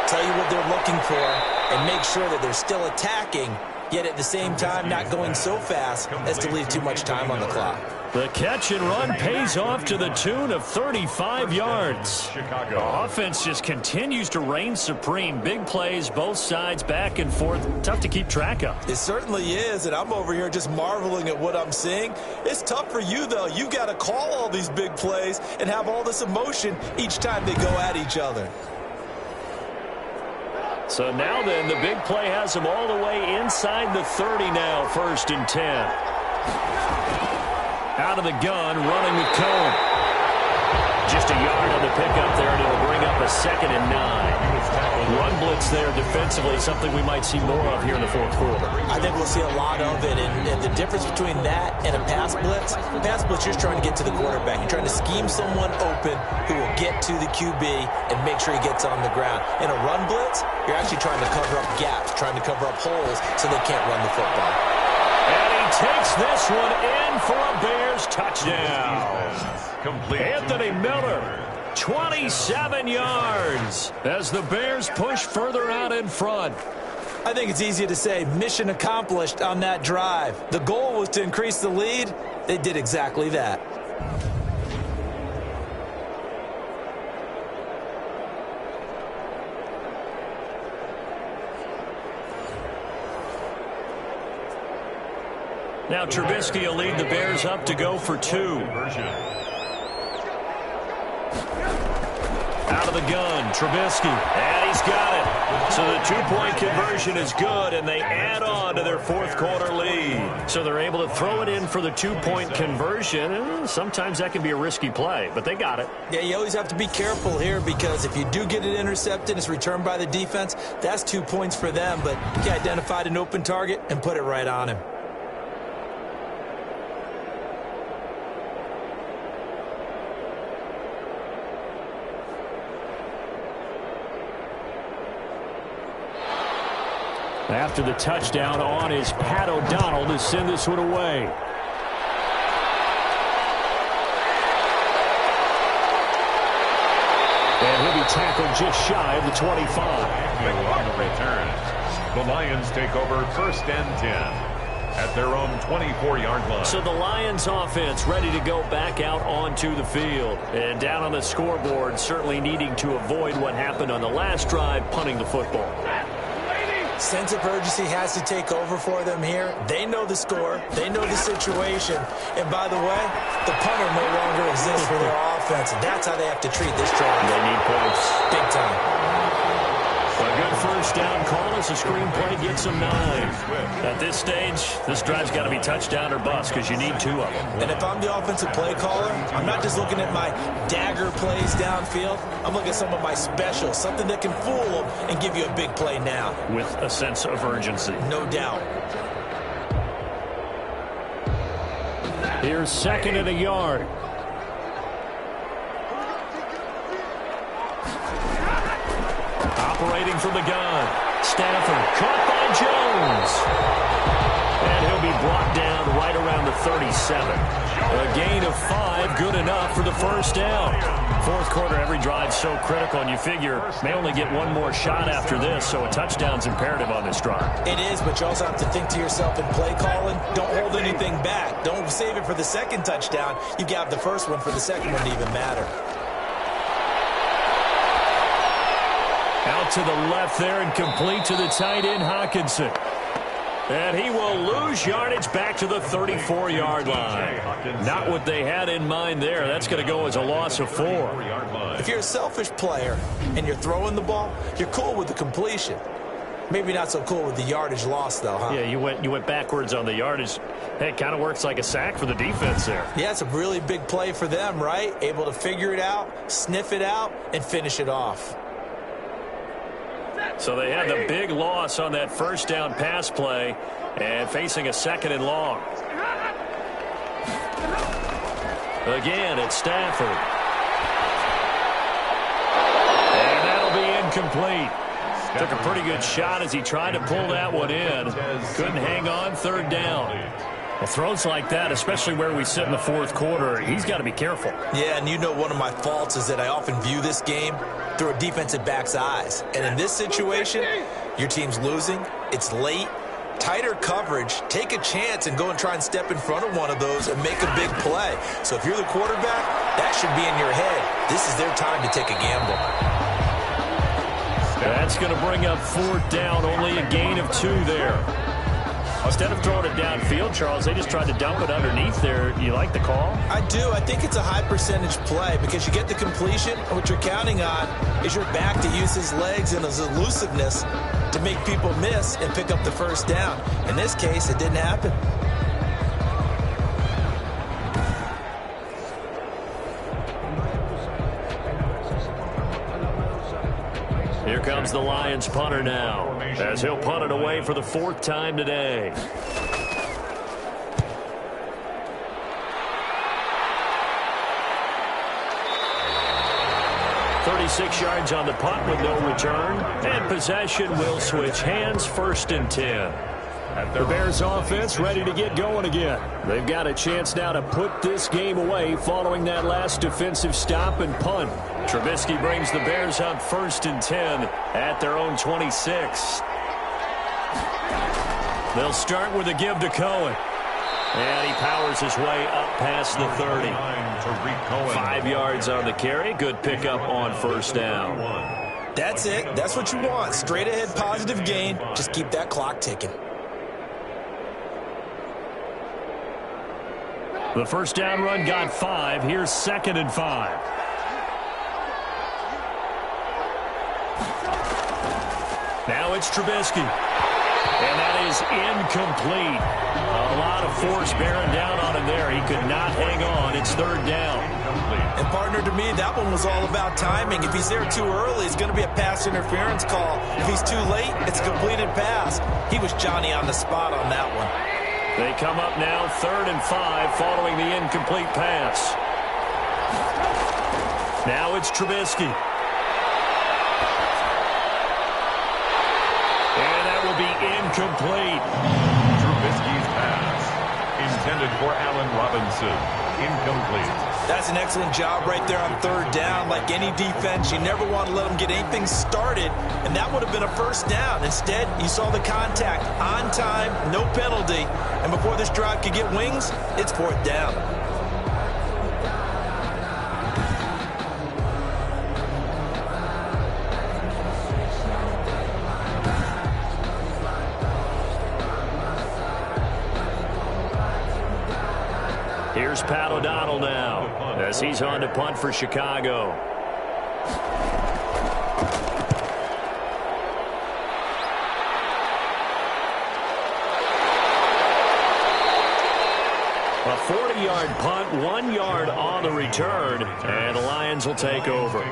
tell you what they're looking for, and make sure that they're still attacking, yet at the same time not going so fast as to leave too much time on the clock. The catch and run pays off to the tune of 35 yards. The offense just continues to reign supreme. Big plays, both sides, back and forth. Tough to keep track of. It certainly is, and I'm over here just marveling at what I'm seeing. It's tough for you, though. You've got to call all these big plays and have all this emotion each time they go at each other. So now then, the big play has them all the way inside the 30 now, 1st and 10. Out of the gun, running with Cohen. Just a yard on the pickup there, and it'll bring up a 2nd and 9. Run blitz there defensively, something we might see more of here in the 4th quarter. I think we'll see a lot of it, and the difference between that and a pass blitz, you're just trying to get to the quarterback. You're trying to scheme someone open who will get to the QB and make sure he gets on the ground. In a run blitz, you're actually trying to cover up gaps, trying to cover up holes so they can't run the football. And he takes this one in for a Bears touchdown. Anthony Miller, 27 yards as the Bears push further out in front. I think it's easy to say mission accomplished on that drive. The goal was to increase the lead. They did exactly that. Now Trubisky will lead the Bears up to go for 2. Out of the gun, Trubisky, and he's got it. So the 2-point conversion is good, and they add on to their 4th quarter lead. So they're able to throw it in for the 2-point conversion, and sometimes that can be a risky play, but they got it. Yeah, you always have to be careful here because if you do get it intercepted, it's returned by the defense, that's 2 points for them, but he identified an open target and put it right on him. After the touchdown on is Pat O'Donnell to send this one away. And he'll be tackled just shy of the 25. On the return, the Lions take over 1st and 10 at their own 24-yard line. So the Lions offense ready to go back out onto the field. And down on the scoreboard, certainly needing to avoid what happened on the last drive, punting the football. Sense of urgency has to take over for them here. They know the score. They know the situation. And by the way, the punter no longer exists for their offense. And that's how they have to treat this drive. They need points. Big time. A good first down call as the screenplay gets them 9. At this stage, this drive's got to be touchdown or bust because you need 2 of them. And if I'm the offensive play caller, I'm not just looking at my dagger plays downfield. I'm looking at some of my specials, something that can fool them and give you a big play now. With a sense of urgency. No doubt. Here's 2nd and a yard. Operating from the gun. Stafford caught by Jones. And he'll be brought down right around the 37. A gain of 5, good enough for the first down. 4th quarter, every drive so critical, and you figure may only get one more shot after this, so a touchdown's imperative on this drive. It is, but you also have to think to yourself in play calling, don't hold anything back. Don't save it for the second touchdown. You got the first one for the second one to even matter. Out to the left there and complete to the tight end, Hockenson. And he will lose yardage back to the 34-yard line. Not what they had in mind there. That's going to go as a loss of 4. If you're a selfish player and you're throwing the ball, you're cool with the completion. Maybe not so cool with the yardage loss, though, huh? Yeah, you went backwards on the yardage. Hey, it kind of works like a sack for the defense there. Yeah, it's a really big play for them, right? Able to figure it out, sniff it out, and finish it off. So they had the big loss on that first down pass play and facing a 2nd and long. Again, it's Stafford. And that'll be incomplete. Took a pretty good shot as he tried to pull that one in. Couldn't hang on, 3rd down. Well, throws like that, especially where we sit in the 4th quarter, he's got to be careful. Yeah, and you know one of my faults is that I often view this game through a defensive back's eyes. And in this situation, your team's losing, it's late, tighter coverage, take a chance and go and try and step in front of one of those and make a big play. So if you're the quarterback, that should be in your head. This is their time to take a gamble. That's going to bring up 4th down, only a gain of 2 there. Instead of throwing it downfield, Charles, they just tried to dump it underneath there. You like the call? I do. I think it's a high percentage play because you get the completion, and what you're counting on is your back to use his legs and his elusiveness to make people miss and pick up the 1st down. In this case, it didn't happen. Here comes the Lions punter now, as he'll punt it away for the 4th time today. "36 yards on the punt with no return, and possession will switch hands, 1st and 10. The Bears offense ready to get going again. They've got a chance now to put this game away following that last defensive stop and punt. Trubisky brings the Bears up 1st and 10 at their own 26. They'll start with a give to Cohen. And he powers his way up past the 30. 5 yards on the carry. Good pickup on 1st down. That's it. That's what you want. Straight ahead positive gain. Just keep that clock ticking. The 1st down run got 5. Here's 2nd and 5. Now it's Trubisky. And that is incomplete. A lot of force bearing down on him there. He could not hang on. It's 3rd down. And, partner, to me, that one was all about timing. If he's there too early, it's going to be a pass interference call. If he's too late, it's a completed pass. He was Johnny on the spot on that one. They come up now 3rd and 5 following the incomplete pass. Now it's Trubisky. And that will be incomplete. Trubisky's pass, intended for Allen Robinson, incomplete. That's an excellent job right there on 3rd down. Like any defense, you never want to let them get anything started, and that would have been a 1st down. Instead, you saw the contact on time, no penalty, and before this drive could get wings, it's 4th down. Here's Pat O'Donnell now, as he's on to punt for Chicago. A 40-yard punt, 1 yard on the return, and the Lions will take over.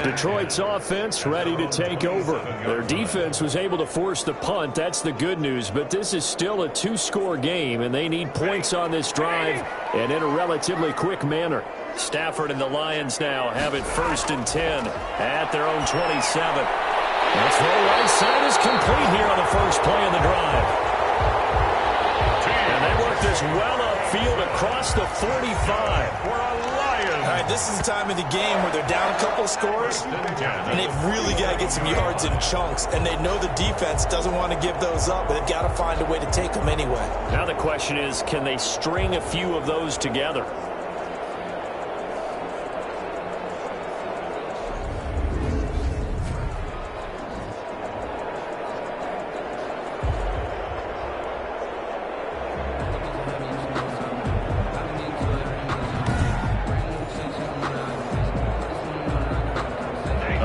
Detroit's offense ready to take over. Their defense was able to force the punt. That's the good news, but this is still a 2-score game, and they need points on this drive and in a relatively quick manner. Stafford and the Lions now have it 1st and 10 at their own 27. The throw right side is complete here on the first play of the drive. And they work this well upfield across the 45. All right, this is the time of the game where they're down a couple of scores, and they've really got to get some yards in chunks, and they know the defense doesn't want to give those up, but they've got to find a way to take them anyway. Now the question is, can they string a few of those together?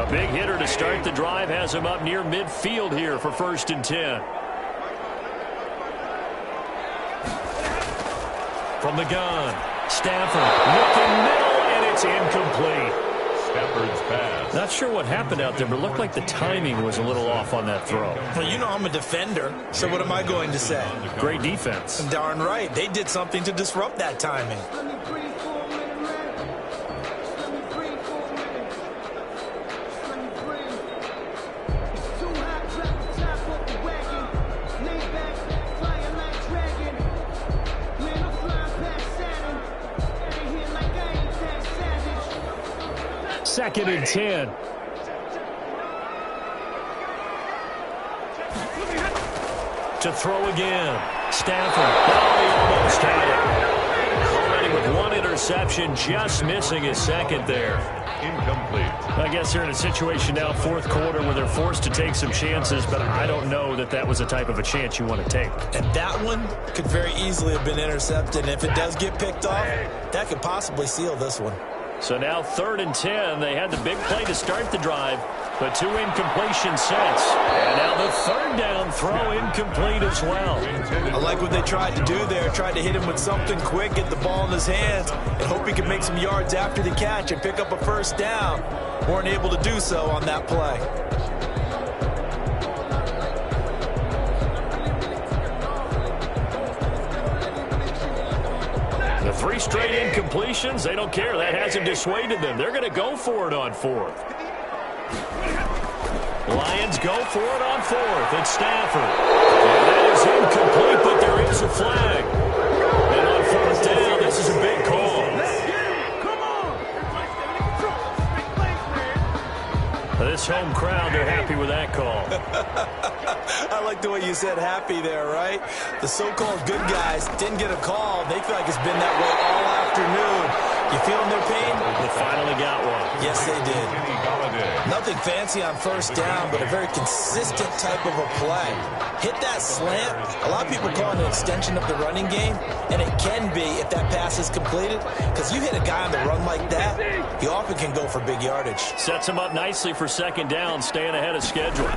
Big hitter to start the drive has him up near midfield here for 1st and 10. From the gun, Stafford looking middle, and it's incomplete. Stafford's pass. Not sure what happened out there, but it looked like the timing was a little off on that throw. Well, you know I'm a defender, so what am I going to say? Great defense. Darn right. They did something to disrupt that timing. Second and 10. To throw again. Stafford. Oh, he almost had it. Already with one interception, just missing his second there. Incomplete. I guess they're in a situation now, fourth quarter, where they're forced to take some chances, but I don't know that that was the type of a chance you want to take. And that one could very easily have been intercepted. And if it does get picked off, that could possibly seal this one. So now 3rd and 10. They had the big play to start the drive, but 2 incompletions since. And now the 3rd down throw incomplete as well. I like what they tried to do there. Tried to hit him with something quick, get the ball in his hands, and hope he could make some yards after the catch and pick up a first down. Weren't able to do so on that play. The 3 straight incompletions, they don't care. That hasn't dissuaded them. They're going to go for it on 4th. Lions go for it on 4th. It's Stafford. And that is incomplete, but there is a flag. And on 4th down, this is a big call. This home crowd, they're happy with that call. I like the way you said happy there, right? The so-called good guys didn't get a call. They feel like it's been that way all afternoon. You feeling their pain? They finally got one. Yes, they did. Nothing fancy on first down, but a very consistent type of a play. Hit that slant. A lot of people call it an extension of the running game, and it can be if that pass is completed, because you hit a guy on the run like that, he often can go for big yardage. Sets him up nicely for 2nd down, staying ahead of schedule.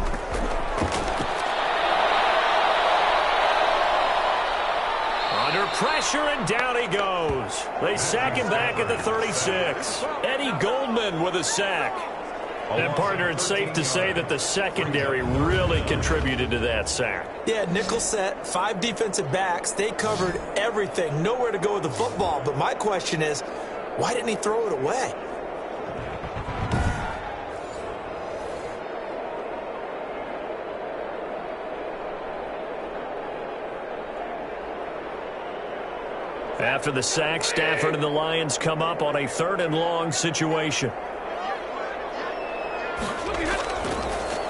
Under pressure, and down he goes. They sack him back at the 36. Eddie Goldman with a sack. And, partner, it's safe to say that the secondary really contributed to that sack. Yeah, nickel set, 5 defensive backs. They covered everything. Nowhere to go with the football. But my question is, why didn't he throw it away? After the sack, Stafford and the Lions come up on a 3rd and long situation.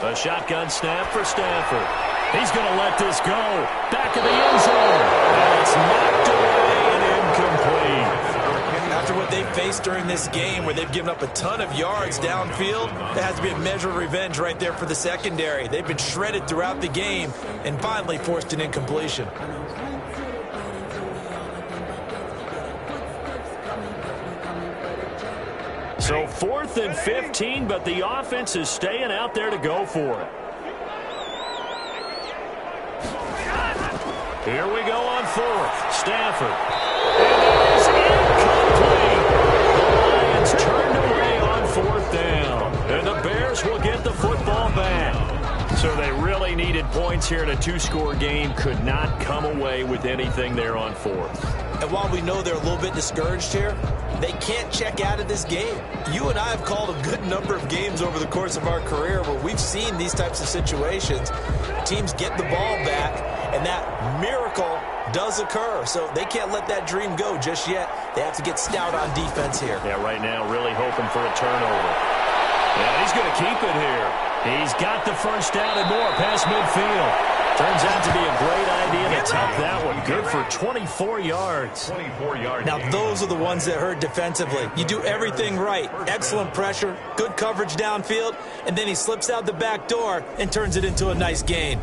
A shotgun snap for Stafford. He's going to let this go. Back of the end zone. And it's knocked away and incomplete. After what they've faced during this game, where they've given up a ton of yards downfield, there has to be a measure of revenge right there for the secondary. They've been shredded throughout the game and finally forced an incompletion. So 4th and 15, but the offense is staying out there to go for it. Here we go on 4th. Stafford. And it is incomplete. The Lions turned away on 4th down. And the Bears will get the football back. So they really needed points here in a 2-score game. Could not come away with anything there on 4th. And while we know they're a little bit discouraged here, they can't check out of this game. You and I have called a good number of games over the course of our career where we've seen these types of situations. Teams get the ball back, and that miracle does occur. So they can't let that dream go just yet. They have to get stout on defense here. Yeah, right now really hoping for a turnover. And he's going to keep it here. He's got the first down and more past midfield. Turns out to be a great idea to tuck that one. Good for 24 yards. 24 yards. Now, those are the ones that hurt defensively. You do everything right. Excellent pressure, good coverage downfield, and then he slips out the back door and turns it into a nice gain.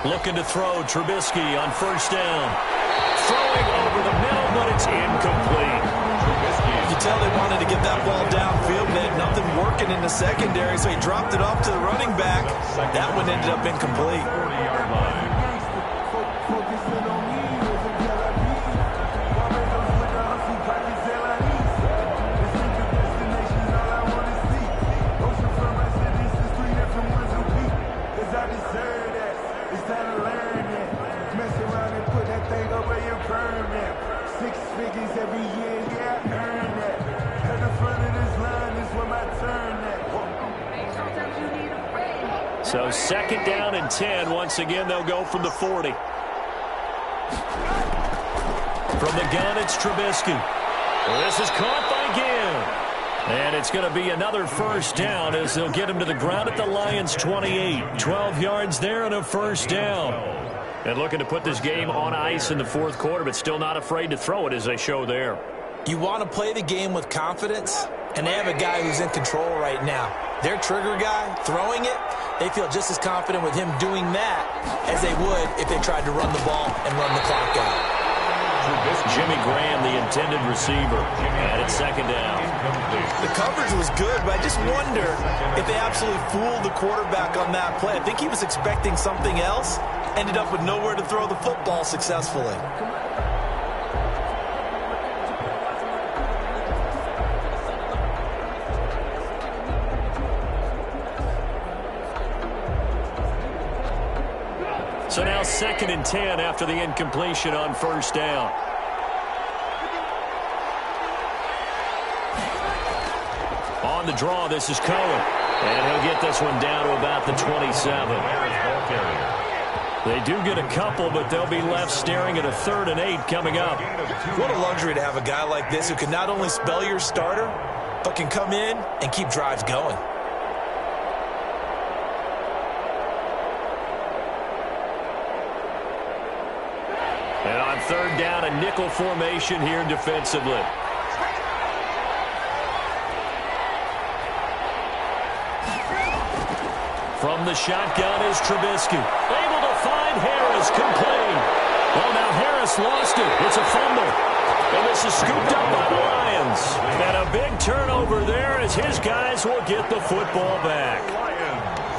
Looking to throw Trubisky on first down. throwing over the middle, but it's incomplete. You can tell they wanted to get that ball downfield. They had nothing working in the secondary, so he dropped it off to the running back. That one ended up incomplete. 40-yard line. So 2nd down and 10. Once again, they'll go from the 40. From the gun, it's Trubisky. This is caught by Gill. And it's going to be another 1st down as they'll get him to the ground at the Lions' 28. 12 yards there and a 1st down. And looking to put this game on ice in the 4th quarter, but still not afraid to throw it as they show there. You want to play the game with confidence, and they have a guy who's in control right now. Their trigger guy, throwing it, they feel just as confident with him doing that as they would if they tried to run the ball and run the clock out. Jimmy Graham, the intended receiver, and it's 2nd down. The coverage was good, but I just wonder if they absolutely fooled the quarterback on that play. I think he was expecting something else, ended up with nowhere to throw the football successfully. So now 2nd and 10 after the incompletion on 1st down. On the draw, this is Cohen. And he'll get this one down to about the 27. They do get a couple, but they'll be left staring at a 3rd and 8 coming up. What a luxury to have a guy like this who can not only spell your starter, but can come in and keep drives going. And on 3rd down, a nickel formation here defensively. From the shotgun is Trubisky. Able to find Harris, complete. Well, now Harris lost it. It's a fumble. And this is scooped up by the Lions. And a big turnover there as his guys will get the football back.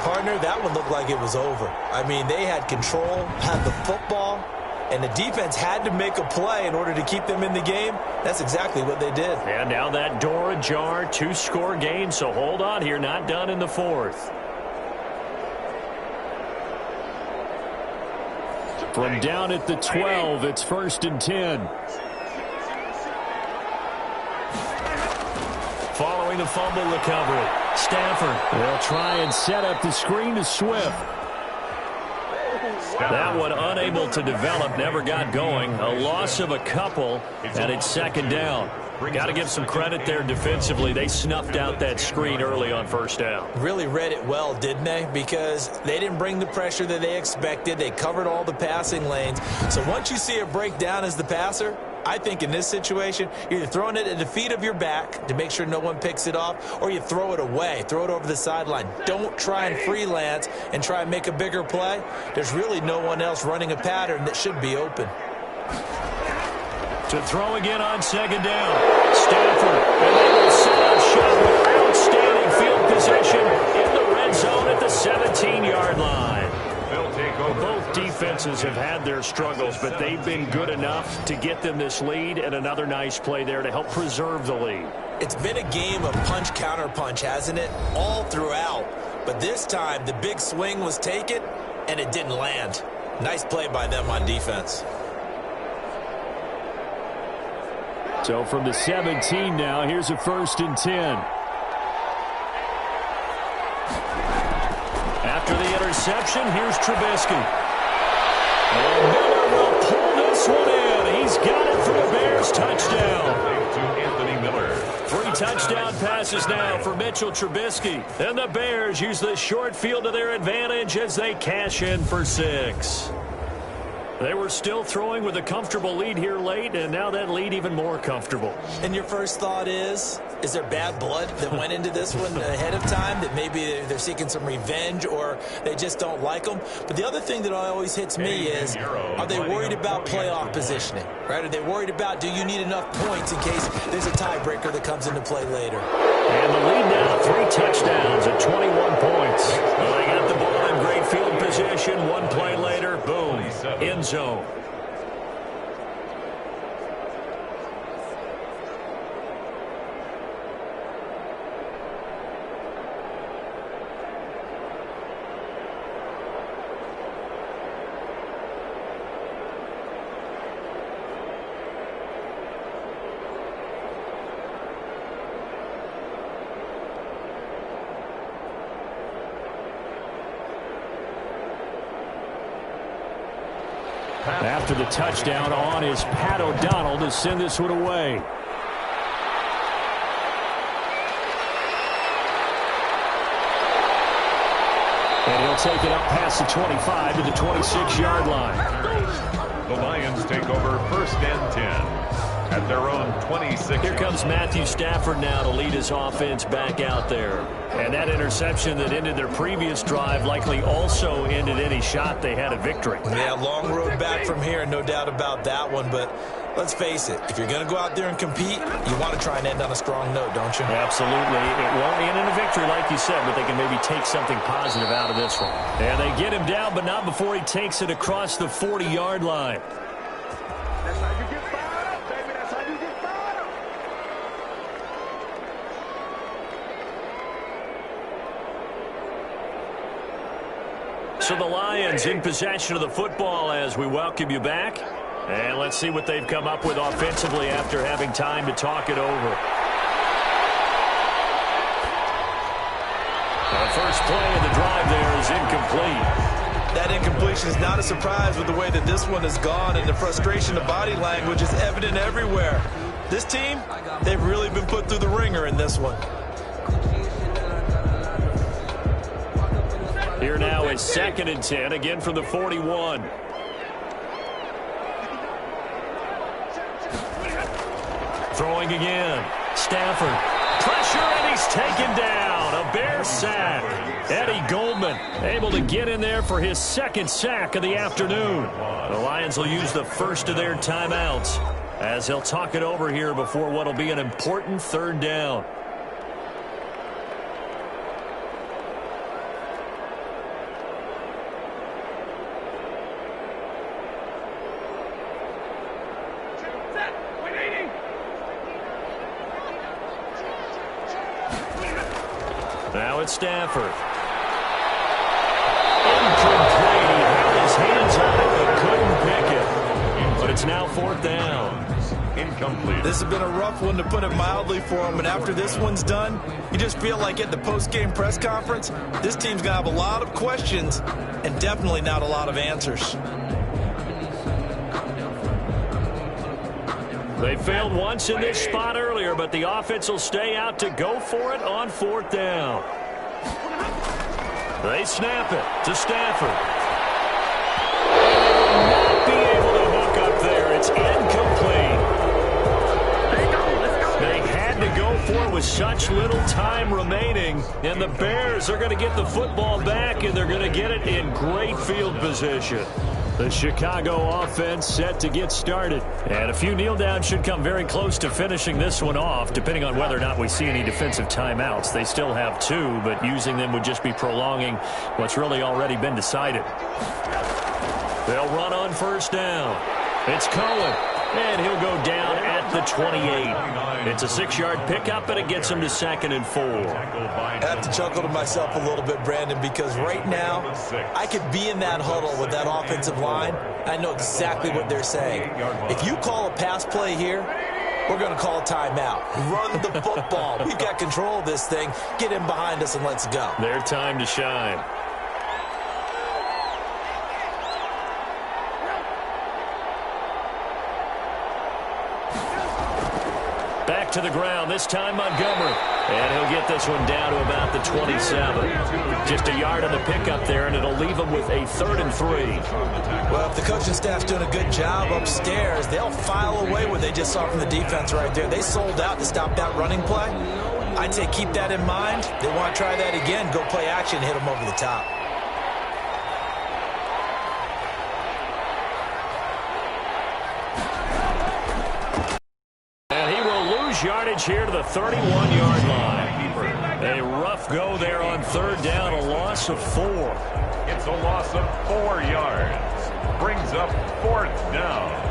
Partner, that one looked like it was over. I mean, they had control, had the football, and the defense had to make a play in order to keep them in the game. That's exactly what they did. And now that door ajar, 2-score game, so hold on here, not done in the 4th. From down at the 12, it's 1st and 10. Following the fumble recovery, Stafford will try and set up the screen to Swift. That one unable to develop, never got going. A loss of a couple, and it's 2nd down. Got to give some credit there defensively. They snuffed out that screen early on 1st down. Really read it well, didn't they? Because they didn't bring the pressure that they expected. They covered all the passing lanes. So once you see it break down as the passer, I think in this situation, you're either throwing it at the feet of your back to make sure no one picks it off, or you throw it away, throw it over the sideline. Don't try and freelance and try and make a bigger play. There's really no one else running a pattern that should be open. To throw again on 2nd down. Stafford, and they will set up shot with outstanding field position in the red zone at the 17-yard line. Both defenses have had their struggles, but they've been good enough to get them this lead, and another nice play there to help preserve the lead. It's been a game of punch-counter-punch, hasn't it? All throughout. But this time, the big swing was taken, and it didn't land. Nice play by them on defense. So from the 17 now, here's a 1st and 10. After the interception, here's Trubisky. And Miller will pull this one in. He's got it for the Bears touchdown. To Anthony Miller. 3 touchdown passes now for Mitchell Trubisky. And the Bears use the short field to their advantage as they cash in for 6. They were still throwing with a comfortable lead here late, and now that lead even more comfortable. And your first thought is, Is there bad blood that went into this one ahead of time, that maybe they're seeking some revenge or they just don't like them? But the other thing that always hits me is, are they worried about playoff positioning? Right? Are they worried about, do you need enough points in case there's a tiebreaker that comes into play later? And the lead now, 3 touchdowns at 21 points. Well, they got the ball in great field position. One play later, boom, end zone. After the touchdown on is Pat O'Donnell to send this one away. And he'll take it up past the 25 to the 26-yard line. The Lions take over 1st and 10 at their own 26. Here comes Matthew Stafford now to lead his offense back out there. And that interception that ended their previous drive likely also ended any shot they had at victory. Yeah, long road back from here, no doubt about that one. But let's face it, if you're going to go out there and compete, you want to try and end on a strong note, don't you? Absolutely. It won't end in a victory, like you said, but they can maybe take something positive out of this one. And they get him down, but not before he takes it across the 40-yard line. That's how you get fired up, baby. That's how you get fired up. So the Lions in possession of the football as we welcome you back. And let's see what they've come up with offensively after having time to talk it over. The first play of the drive there is incomplete. That incompletion is not a surprise with the way that this one has gone, and the frustration of body language is evident everywhere. This team, they've really been put through the ringer in this one. Here now is 2nd and 10, again from the 41. Throwing again. Stafford. Pressure, and he's taken down. A Bear sack. Eddie Goldman able to get in there for his 2nd sack of the afternoon. The Lions will use the first of their timeouts as he'll talk it over here before what will be an important 3rd down. Now it's Stafford. Incomplete. He had his hands on it but couldn't pick it. But it's now 4th down. Incomplete. This has been a rough one, to put it mildly, for him. And after this one's done, you just feel like at the post-game press conference, this team's going to have a lot of questions and definitely not a lot of answers. They failed once in this spot earlier, but the offense will stay out to go for it on 4th down. They snap it to Stafford. They will not be able to hook up there. It's incomplete. They had to go for it with such little time remaining, and the Bears are going to get the football back, and they're going to get it in great field position. The Chicago offense set to get started. And a few kneel downs should come very close to finishing this one off, depending on whether or not we see any defensive timeouts. They still have 2, but using them would just be prolonging what's really already been decided. They'll run on 1st down. It's Cohen, and he'll go down at the 28. It's a 6-yard pickup, and it gets him to 2nd and 4. I have to chuckle to myself a little bit, Brandon, because right now I could be in that huddle with that offensive line. I know exactly what they're saying. If you call a pass play here, we're going to call a timeout. Run the football. We've got control of this thing. Get in behind us and let's go. Their time to shine. Back to the ground, this time Montgomery. And he'll get this one down to about the 27. Just a yard on the pickup there, and it'll leave him with a 3rd and 3. Well, if the coaching staff's doing a good job upstairs, they'll file away what they just saw from the defense right there. They sold out to stop that running play. I'd say keep that in mind. They want to try that again, go play action, hit them over the top. Yardage here to the 31-yard line. A rough go there on 3rd down, a loss of 4. It's a loss of 4 yards. Brings up 4th down.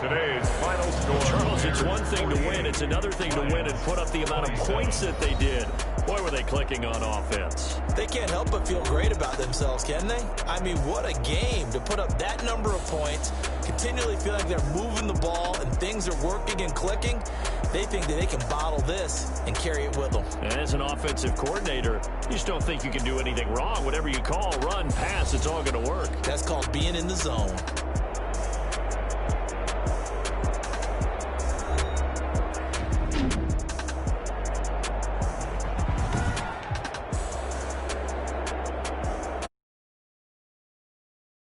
Today's final score. Charles, it's one thing to win. It's another thing to win and put up the amount of points that they did. Boy, were they clicking on offense. They can't help but feel great about themselves, can they? I mean, what a game to put up that number of points, continually feel like they're moving the ball and things are working and clicking. They think that they can bottle this and carry it with them. And as an offensive coordinator, you just don't think you can do anything wrong. Whatever you call, run, pass, it's all going to work. That's called being in the zone.